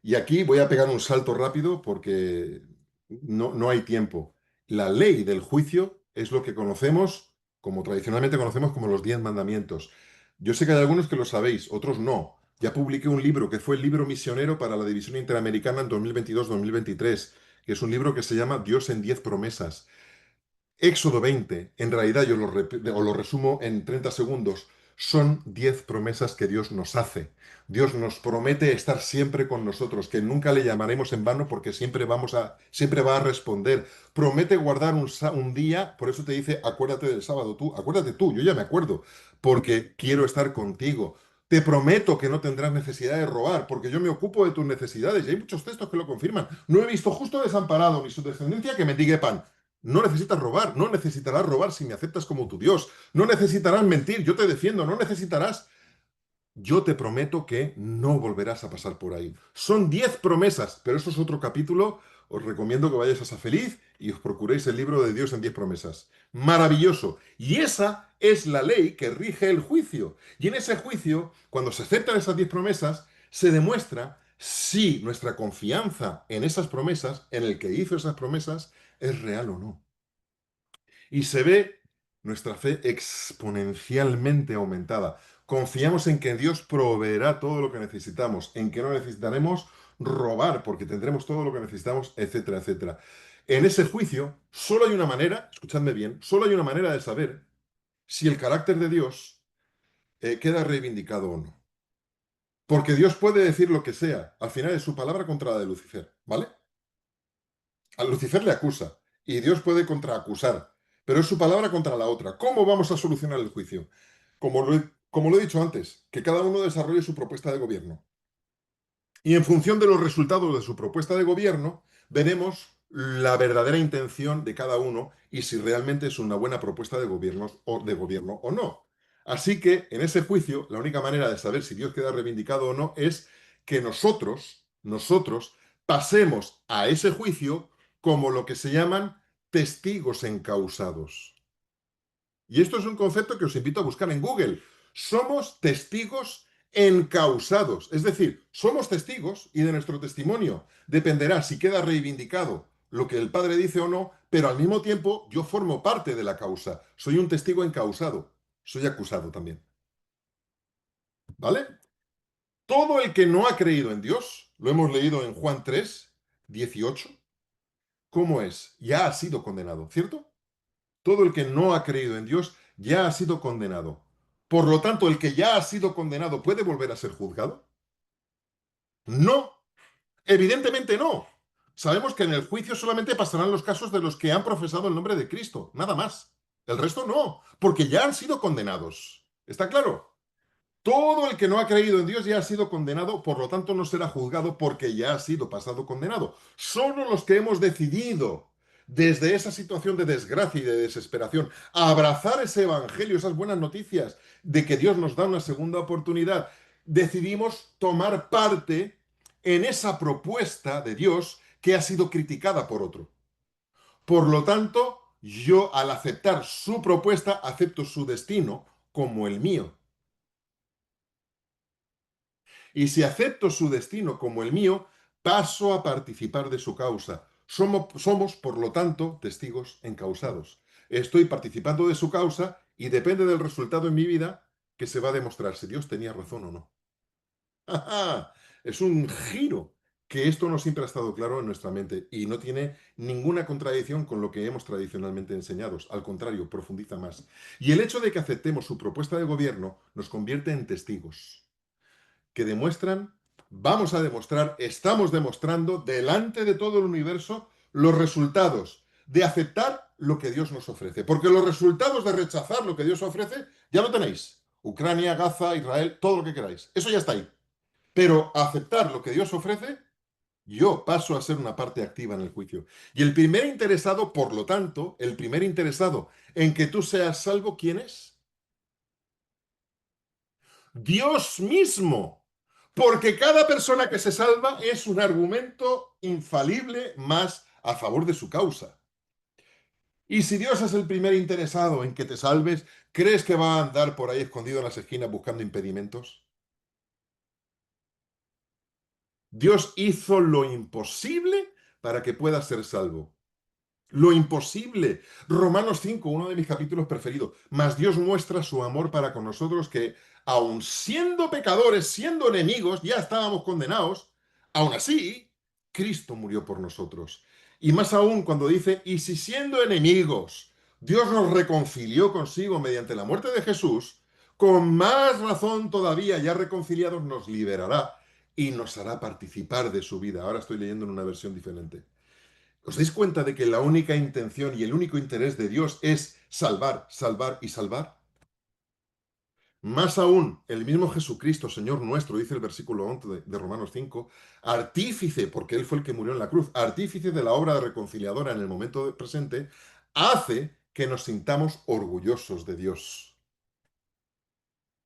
B: Y aquí voy a pegar un salto rápido porque no hay tiempo. La ley del juicio es lo que conocemos, como tradicionalmente conocemos como los 10 mandamientos. Yo sé que hay algunos que lo sabéis, otros no. Ya publiqué un libro que fue el libro misionero para la División Interamericana en 2022-2023, que es un libro que se llama Dios en 10 promesas. Éxodo 20, en realidad yo lo resumo en 30 segundos, son 10 promesas que Dios nos hace. Dios nos promete estar siempre con nosotros, que nunca le llamaremos en vano porque siempre va a responder. Promete guardar un día, por eso te dice, acuérdate del sábado tú, acuérdate tú, yo ya me acuerdo, porque quiero estar contigo. Te prometo que no tendrás necesidad de robar, porque yo me ocupo de tus necesidades, y hay muchos textos que lo confirman. No he visto justo desamparado ni su descendencia que mendigue pan. No necesitas robar, no necesitarás robar si me aceptas como tu Dios. No necesitarás mentir, yo te defiendo, no necesitarás. Yo te prometo que no volverás a pasar por ahí. Son 10 promesas, pero eso es otro capítulo. Os recomiendo que vayáis a Sa Feliz y os procuréis el libro de Dios en 10 promesas. Maravilloso. Y esa es la ley que rige el juicio. Y en ese juicio, cuando se aceptan esas 10 promesas, se demuestra si nuestra confianza en esas promesas, en el que hizo esas promesas, es real o no. Y se ve nuestra fe exponencialmente aumentada. Confiamos en que Dios proveerá todo lo que necesitamos, en que no necesitaremos robar porque tendremos todo lo que necesitamos, etcétera, etcétera. En ese juicio, solo hay una manera, escuchadme bien, solo hay una manera de saber si el carácter de Dios queda reivindicado o no. Porque Dios puede decir lo que sea, al final es su palabra contra la de Lucifer, ¿vale? A Lucifer le acusa y Dios puede contraacusar, pero es su palabra contra la otra. ¿Cómo vamos a solucionar el juicio? Como lo he dicho antes, que cada uno desarrolle su propuesta de gobierno. Y en función de los resultados de su propuesta de gobierno, veremos la verdadera intención de cada uno y si realmente es una buena propuesta de gobierno o no. Así que en ese juicio, la única manera de saber si Dios queda reivindicado o no es que nosotros pasemos a ese juicio como lo que se llaman testigos encausados. Y esto es un concepto que os invito a buscar en Google. Somos testigos encausados. Es decir, somos testigos y de nuestro testimonio dependerá si queda reivindicado lo que el Padre dice o no, pero al mismo tiempo yo formo parte de la causa. Soy un testigo encausado. Soy acusado también. ¿Vale? Todo el que no ha creído en Dios, lo hemos leído en Juan 3, 18. ¿Cómo es? Ya ha sido condenado, ¿cierto? Todo el que no ha creído en Dios ya ha sido condenado. Por lo tanto, el que ya ha sido condenado puede volver a ser juzgado. No, evidentemente no. Sabemos que en el juicio solamente pasarán los casos de los que han profesado el nombre de Cristo, nada más. El resto no, porque ya han sido condenados. ¿Está claro? Todo el que no ha creído en Dios ya ha sido condenado, por lo tanto no será juzgado porque ya ha sido pasado condenado. Solo los que hemos decidido, desde esa situación de desgracia y de desesperación, abrazar ese evangelio, esas buenas noticias de que Dios nos da una segunda oportunidad, decidimos tomar parte en esa propuesta de Dios que ha sido criticada por otro. Por lo tanto, yo al aceptar su propuesta, acepto su destino como el mío. Y si acepto su destino como el mío, paso a participar de su causa. Somos, por lo tanto, testigos encausados. Estoy participando de su causa y depende del resultado en mi vida que se va a demostrar si Dios tenía razón o no. ¡Ja! Es un giro que esto no siempre ha estado claro en nuestra mente y no tiene ninguna contradicción con lo que hemos tradicionalmente enseñados. Al contrario, profundiza más. Y el hecho de que aceptemos su propuesta de gobierno nos convierte en testigos que demuestran, vamos a demostrar, estamos demostrando delante de todo el universo los resultados de aceptar lo que Dios nos ofrece. Porque los resultados de rechazar lo que Dios ofrece, ya lo tenéis. Ucrania, Gaza, Israel, todo lo que queráis. Eso ya está ahí. Pero aceptar lo que Dios ofrece, yo paso a ser una parte activa en el juicio. Y el primer interesado, por lo tanto, el primer interesado en que tú seas salvo, ¿quién es? Dios mismo. Porque cada persona que se salva es un argumento infalible más a favor de su causa. Y si Dios es el primer interesado en que te salves, ¿crees que va a andar por ahí escondido en las esquinas buscando impedimentos? Dios hizo lo imposible para que puedas ser salvo. Lo imposible. Romanos 5, uno de mis capítulos preferidos. Mas Dios muestra su amor para con nosotros que, aun siendo pecadores, siendo enemigos, ya estábamos condenados, aun así, Cristo murió por nosotros. Y más aún cuando dice, y si siendo enemigos, Dios nos reconcilió consigo mediante la muerte de Jesús, con más razón todavía, ya reconciliados, nos liberará y nos hará participar de su vida. Ahora estoy leyendo en una versión diferente. ¿Os dais cuenta de que la única intención y el único interés de Dios es salvar, salvar y salvar? Más aún, el mismo Jesucristo, Señor nuestro, dice el versículo 11 de Romanos 5, artífice, porque Él fue el que murió en la cruz, artífice de la obra reconciliadora en el momento presente, hace que nos sintamos orgullosos de Dios.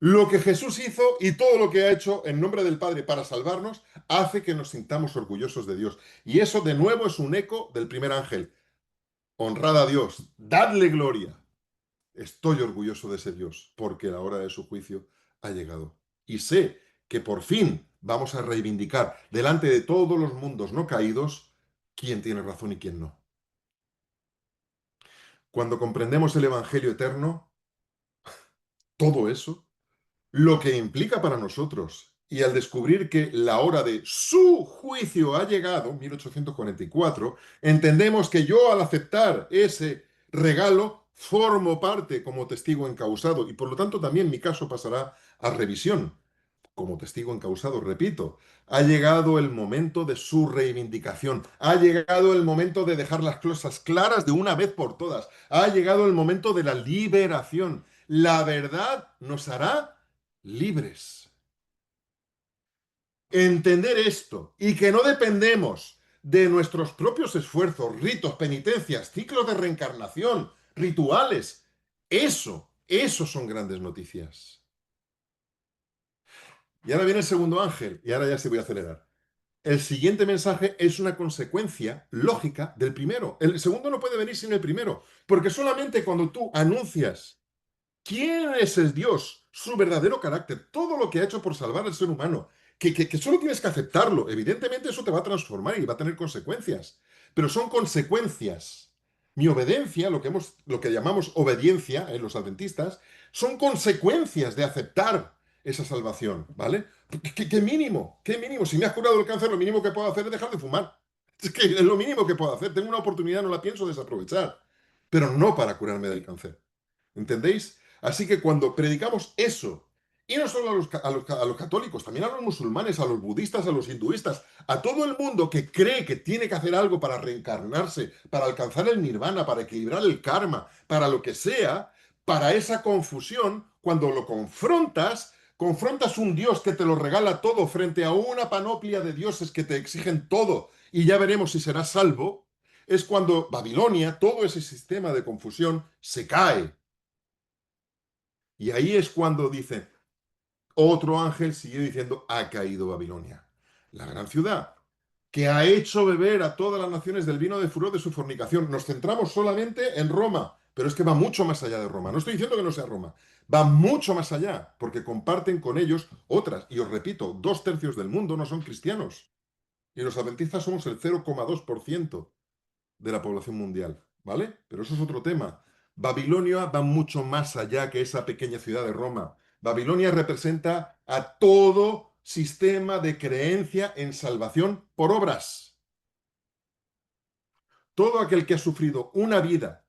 B: Lo que Jesús hizo y todo lo que ha hecho en nombre del Padre para salvarnos hace que nos sintamos orgullosos de Dios. Y eso de nuevo es un eco del primer ángel. Honrad a Dios, dadle gloria. Estoy orgulloso de ese Dios, porque la hora de su juicio ha llegado. Y sé que por fin vamos a reivindicar delante de todos los mundos no caídos quién tiene razón y quién no. Cuando comprendemos el Evangelio eterno, todo eso, lo que implica para nosotros, y al descubrir que la hora de su juicio ha llegado, 1844, entendemos que yo al aceptar ese regalo formo parte como testigo encausado y por lo tanto también mi caso pasará a revisión como testigo encausado, repito. Ha llegado el momento de su reivindicación. Ha llegado el momento de dejar las cosas claras de una vez por todas. Ha llegado el momento de la liberación. La verdad nos hará libres. Entender esto y que no dependemos de nuestros propios esfuerzos, ritos, penitencias, ciclos de reencarnación, rituales. Eso son grandes noticias. Y ahora viene el segundo ángel, y ahora ya sí voy a acelerar. El siguiente mensaje es una consecuencia lógica del primero. El segundo no puede venir sin el primero, porque solamente cuando tú anuncias quién es el Dios, su verdadero carácter, todo lo que ha hecho por salvar al ser humano, que solo tienes que aceptarlo. Evidentemente eso te va a transformar y va a tener consecuencias, pero son consecuencias. Mi obediencia, lo que llamamos obediencia en los adventistas, son consecuencias de aceptar esa salvación, ¿vale? ¿Qué mínimo? ¿Qué mínimo? Si me has curado el cáncer, lo mínimo que puedo hacer es dejar de fumar. Es que es lo mínimo que puedo hacer. Tengo una oportunidad, no la pienso desaprovechar, pero no para curarme del cáncer. ¿Entendéis? Así que cuando predicamos eso, y no solo a los católicos, también a los musulmanes, a los budistas, a los hinduistas, a todo el mundo que cree que tiene que hacer algo para reencarnarse, para alcanzar el nirvana, para equilibrar el karma, para lo que sea, para esa confusión, cuando lo confrontas un Dios que te lo regala todo frente a una panoplia de dioses que te exigen todo, y ya veremos si serás salvo, es cuando Babilonia, todo ese sistema de confusión, se cae. Y ahí es cuando dice, otro ángel sigue diciendo, ha caído Babilonia, la gran ciudad, que ha hecho beber a todas las naciones del vino de furor de su fornicación. Nos centramos solamente en Roma, pero es que va mucho más allá de Roma. No estoy diciendo que no sea Roma, va mucho más allá, porque comparten con ellos otras. Y os repito, 2/3 del mundo no son cristianos. Y los adventistas somos el 0,2% de la población mundial, ¿vale? Pero eso es otro tema. Babilonia va mucho más allá que esa pequeña ciudad de Roma. Babilonia representa a todo sistema de creencia en salvación por obras. Todo aquel que ha sufrido una vida,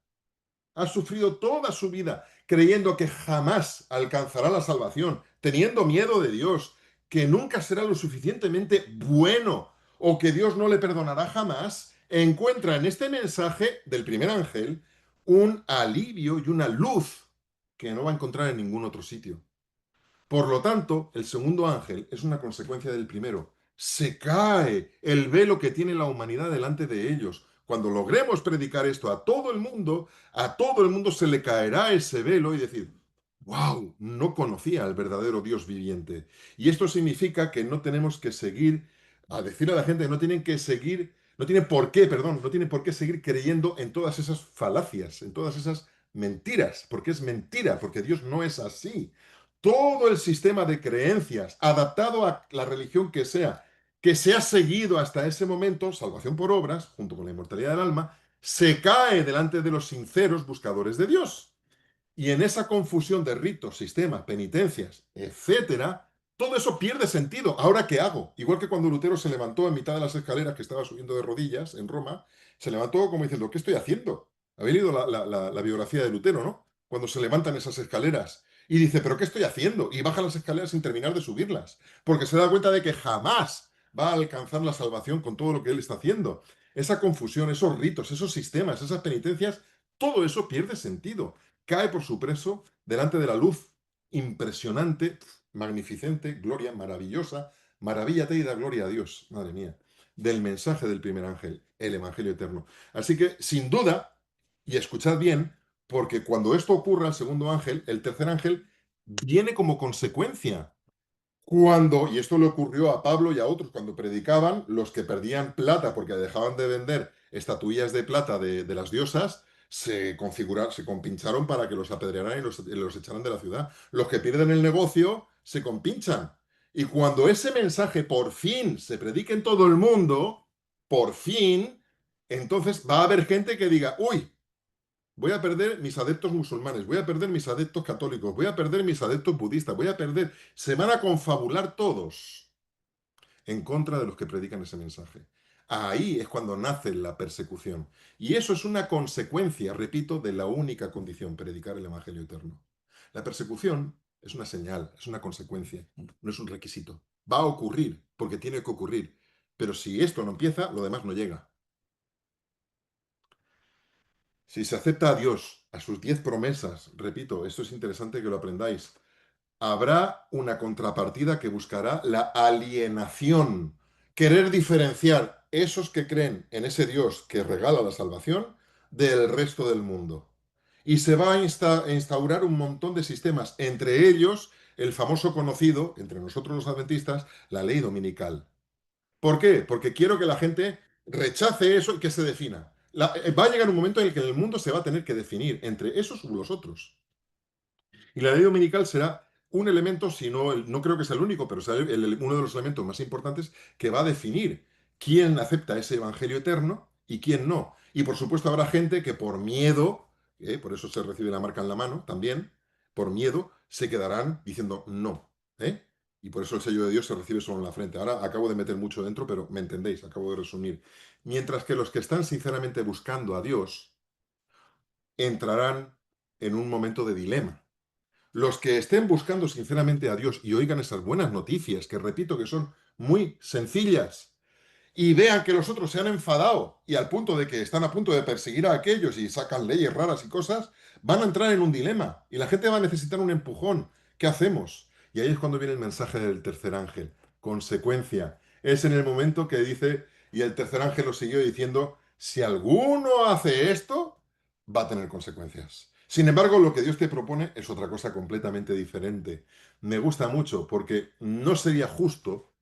B: ha sufrido toda su vida creyendo que jamás alcanzará la salvación, teniendo miedo de Dios, que nunca será lo suficientemente bueno o que Dios no le perdonará jamás, encuentra en este mensaje del primer ángel un alivio y una luz que no va a encontrar en ningún otro sitio. Por lo tanto, el segundo ángel es una consecuencia del primero. Se cae el velo que tiene la humanidad delante de ellos. Cuando logremos predicar esto a todo el mundo se le caerá ese velo y decir, wow, no conocía al verdadero Dios viviente. Y esto significa que no tenemos que seguir, a decir a la gente que no tienen que seguir, no tienen por qué, perdón, no tienen por qué seguir creyendo en todas esas falacias, en todas esas mentiras, porque es mentira, porque Dios no es así. Todo el sistema de creencias, adaptado a la religión que sea, que se ha seguido hasta ese momento, salvación por obras, junto con la inmortalidad del alma, se cae delante de los sinceros buscadores de Dios. Y en esa confusión de ritos, sistemas, penitencias, etcétera, todo eso pierde sentido. ¿Ahora qué hago? Igual que cuando Lutero se levantó en mitad de las escaleras que estaba subiendo de rodillas en Roma, se levantó como diciendo, ¿qué estoy haciendo? Habéis leído la biografía de Lutero, ¿no? Cuando se levantan esas escaleras y dice, ¿pero qué estoy haciendo? Y baja las escaleras sin terminar de subirlas, porque se da cuenta de que jamás va a alcanzar la salvación con todo lo que él está haciendo. Esa confusión, esos ritos, esos sistemas, esas penitencias, todo eso pierde sentido, cae por su peso delante de la luz impresionante, magnificente, gloria, maravillosa, maravíllate y da gloria a Dios, madre mía, del mensaje del primer ángel, el Evangelio eterno. Así que, sin duda, y escuchad bien, porque cuando esto ocurra al segundo ángel, el tercer ángel viene como consecuencia cuando, y esto le ocurrió a Pablo y a otros cuando predicaban, los que perdían plata porque dejaban de vender estatuillas de plata de las diosas, se compincharon para que los apedrearan y los echaran de la ciudad. Los que pierden el negocio se compinchan. Y cuando ese mensaje por fin se predique en todo el mundo, por fin, entonces va a haber gente que diga, uy, voy a perder mis adeptos musulmanes, voy a perder mis adeptos católicos, voy a perder mis adeptos budistas, voy a perder... Se van a confabular todos en contra de los que predican ese mensaje. Ahí es cuando nace la persecución. Y eso es una consecuencia, repito, de la única condición, predicar el Evangelio eterno. La persecución es una señal, es una consecuencia, no es un requisito. Va a ocurrir, porque tiene que ocurrir. Pero si esto no empieza, lo demás no llega. Si se acepta a Dios, a sus 10 promesas, repito, esto es interesante que lo aprendáis, habrá una contrapartida que buscará la alienación, querer diferenciar esos que creen en ese Dios que regala la salvación del resto del mundo. Y se va a instaurar un montón de sistemas, entre ellos el famoso conocido, entre nosotros los adventistas, la ley dominical. ¿Por qué? Porque quiero que la gente rechace eso y que se defina. Va a llegar un momento en el que el mundo se va a tener que definir entre esos u los otros. Y la ley dominical será un elemento, si no, no creo que sea el único, pero será uno de los elementos más importantes que va a definir quién acepta ese evangelio eterno y quién no. Y por supuesto habrá gente que por miedo, por eso se recibe la marca en la mano también, por miedo se quedarán diciendo no. Y por eso el sello de Dios se recibe solo en la frente. Ahora acabo de meter mucho dentro, pero me entendéis, acabo de resumir. Mientras que los que están sinceramente buscando a Dios entrarán en un momento de dilema. Los que estén buscando sinceramente a Dios y oigan esas buenas noticias, que repito que son muy sencillas, y vean que los otros se han enfadado y al punto de que están a punto de perseguir a aquellos y sacan leyes raras y cosas, van a entrar en un dilema y la gente va a necesitar un empujón. ¿Qué hacemos? Y ahí es cuando viene el mensaje del tercer ángel. Consecuencia. Es en el momento que dice, y el tercer ángel lo siguió diciendo, si alguno hace esto, va a tener consecuencias. Sin embargo, lo que Dios te propone es otra cosa completamente diferente. Me gusta mucho porque no sería justo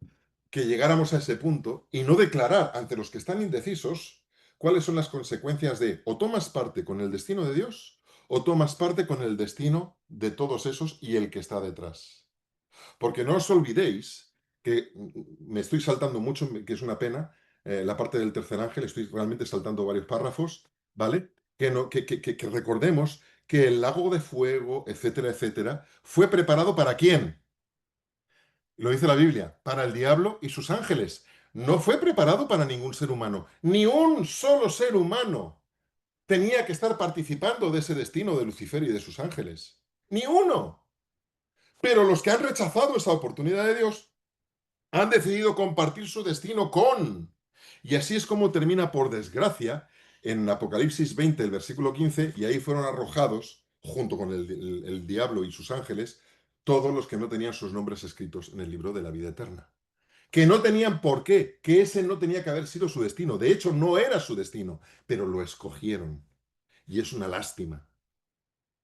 B: que llegáramos a ese punto y no declarar ante los que están indecisos cuáles son las consecuencias de o tomas parte con el destino de Dios o tomas parte con el destino de todos esos y el que está detrás. Porque no os olvidéis que me estoy saltando mucho, que es una pena, la parte del tercer ángel, estoy realmente saltando varios párrafos, ¿vale? Que, no, que recordemos que el lago de fuego, etcétera, etcétera, fue preparado ¿para quién? Lo dice la Biblia, para el diablo y sus ángeles. No fue preparado para ningún ser humano. Ni un solo ser humano tenía que estar participando de ese destino de Lucifer y de sus ángeles. Ni uno. Pero los que han rechazado esa oportunidad de Dios han decidido compartir su destino con. Y así es como termina, por desgracia, en Apocalipsis 20, el versículo 15, y ahí fueron arrojados, junto con el diablo y sus ángeles, todos los que no tenían sus nombres escritos en el libro de la vida eterna. Que no tenían por qué, que ese no tenía que haber sido su destino. De hecho, no era su destino, pero lo escogieron. Y es una lástima.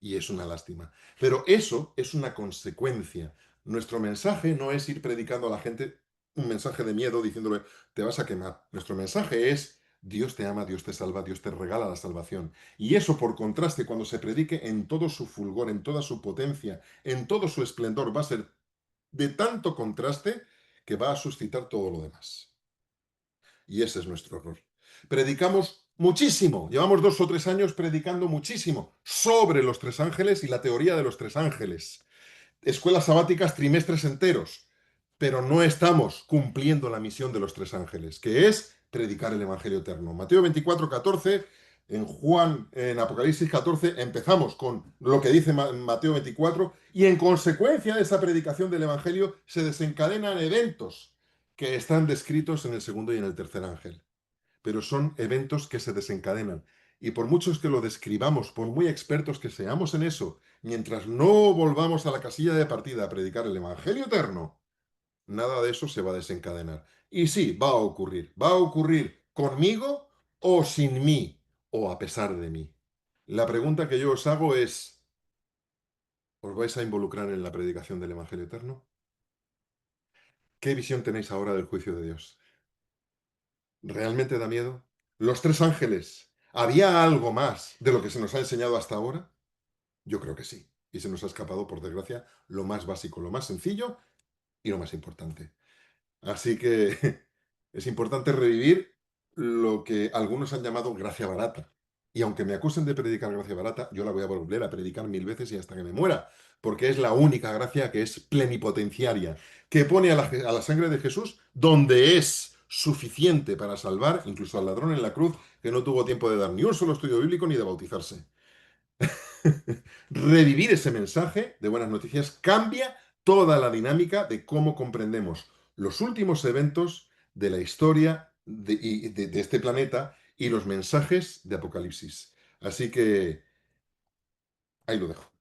B: Y es una lástima. Pero eso es una consecuencia. Nuestro mensaje no es ir predicando a la gente un mensaje de miedo diciéndole, te vas a quemar. Nuestro mensaje es, Dios te ama, Dios te salva, Dios te regala la salvación. Y eso, por contraste, cuando se predique en todo su fulgor, en toda su potencia, en todo su esplendor, va a ser de tanto contraste que va a suscitar todo lo demás. Y ese es nuestro error. Predicamos muchísimo, llevamos 2 o 3 años predicando muchísimo sobre los tres ángeles y la teoría de los tres ángeles. Escuelas sabáticas, trimestres enteros, pero no estamos cumpliendo la misión de los tres ángeles, que es predicar el Evangelio eterno. Mateo 24, 14, en Juan, en Apocalipsis 14, empezamos con lo que dice Mateo 24, y en consecuencia de esa predicación del Evangelio se desencadenan eventos que están descritos en el segundo y en el tercer ángel. Pero son eventos que se desencadenan. Y por muchos que lo describamos, por muy expertos que seamos en eso, mientras no volvamos a la casilla de partida a predicar el Evangelio eterno, nada de eso se va a desencadenar. Y sí, va a ocurrir. Va a ocurrir conmigo o sin mí, o a pesar de mí. La pregunta que yo os hago es, ¿os vais a involucrar en la predicación del Evangelio eterno? ¿Qué visión tenéis ahora del juicio de Dios? ¿Realmente da miedo? Los tres ángeles. ¿Había algo más de lo que se nos ha enseñado hasta ahora? Yo creo que sí. Y se nos ha escapado, por desgracia, lo más básico, lo más sencillo y lo más importante. Así que es importante revivir lo que algunos han llamado gracia barata. Y aunque me acusen de predicar gracia barata, yo la voy a volver a predicar 1000 veces y hasta que me muera, porque es la única gracia que es plenipotenciaria, que pone a la sangre de Jesús donde es suficiente para salvar incluso al ladrón en la cruz que no tuvo tiempo de dar ni un solo estudio bíblico ni de bautizarse. Revivir ese mensaje de buenas noticias cambia toda la dinámica de cómo comprendemos los últimos eventos de la historia de este planeta y los mensajes de Apocalipsis. Así que ahí lo dejo.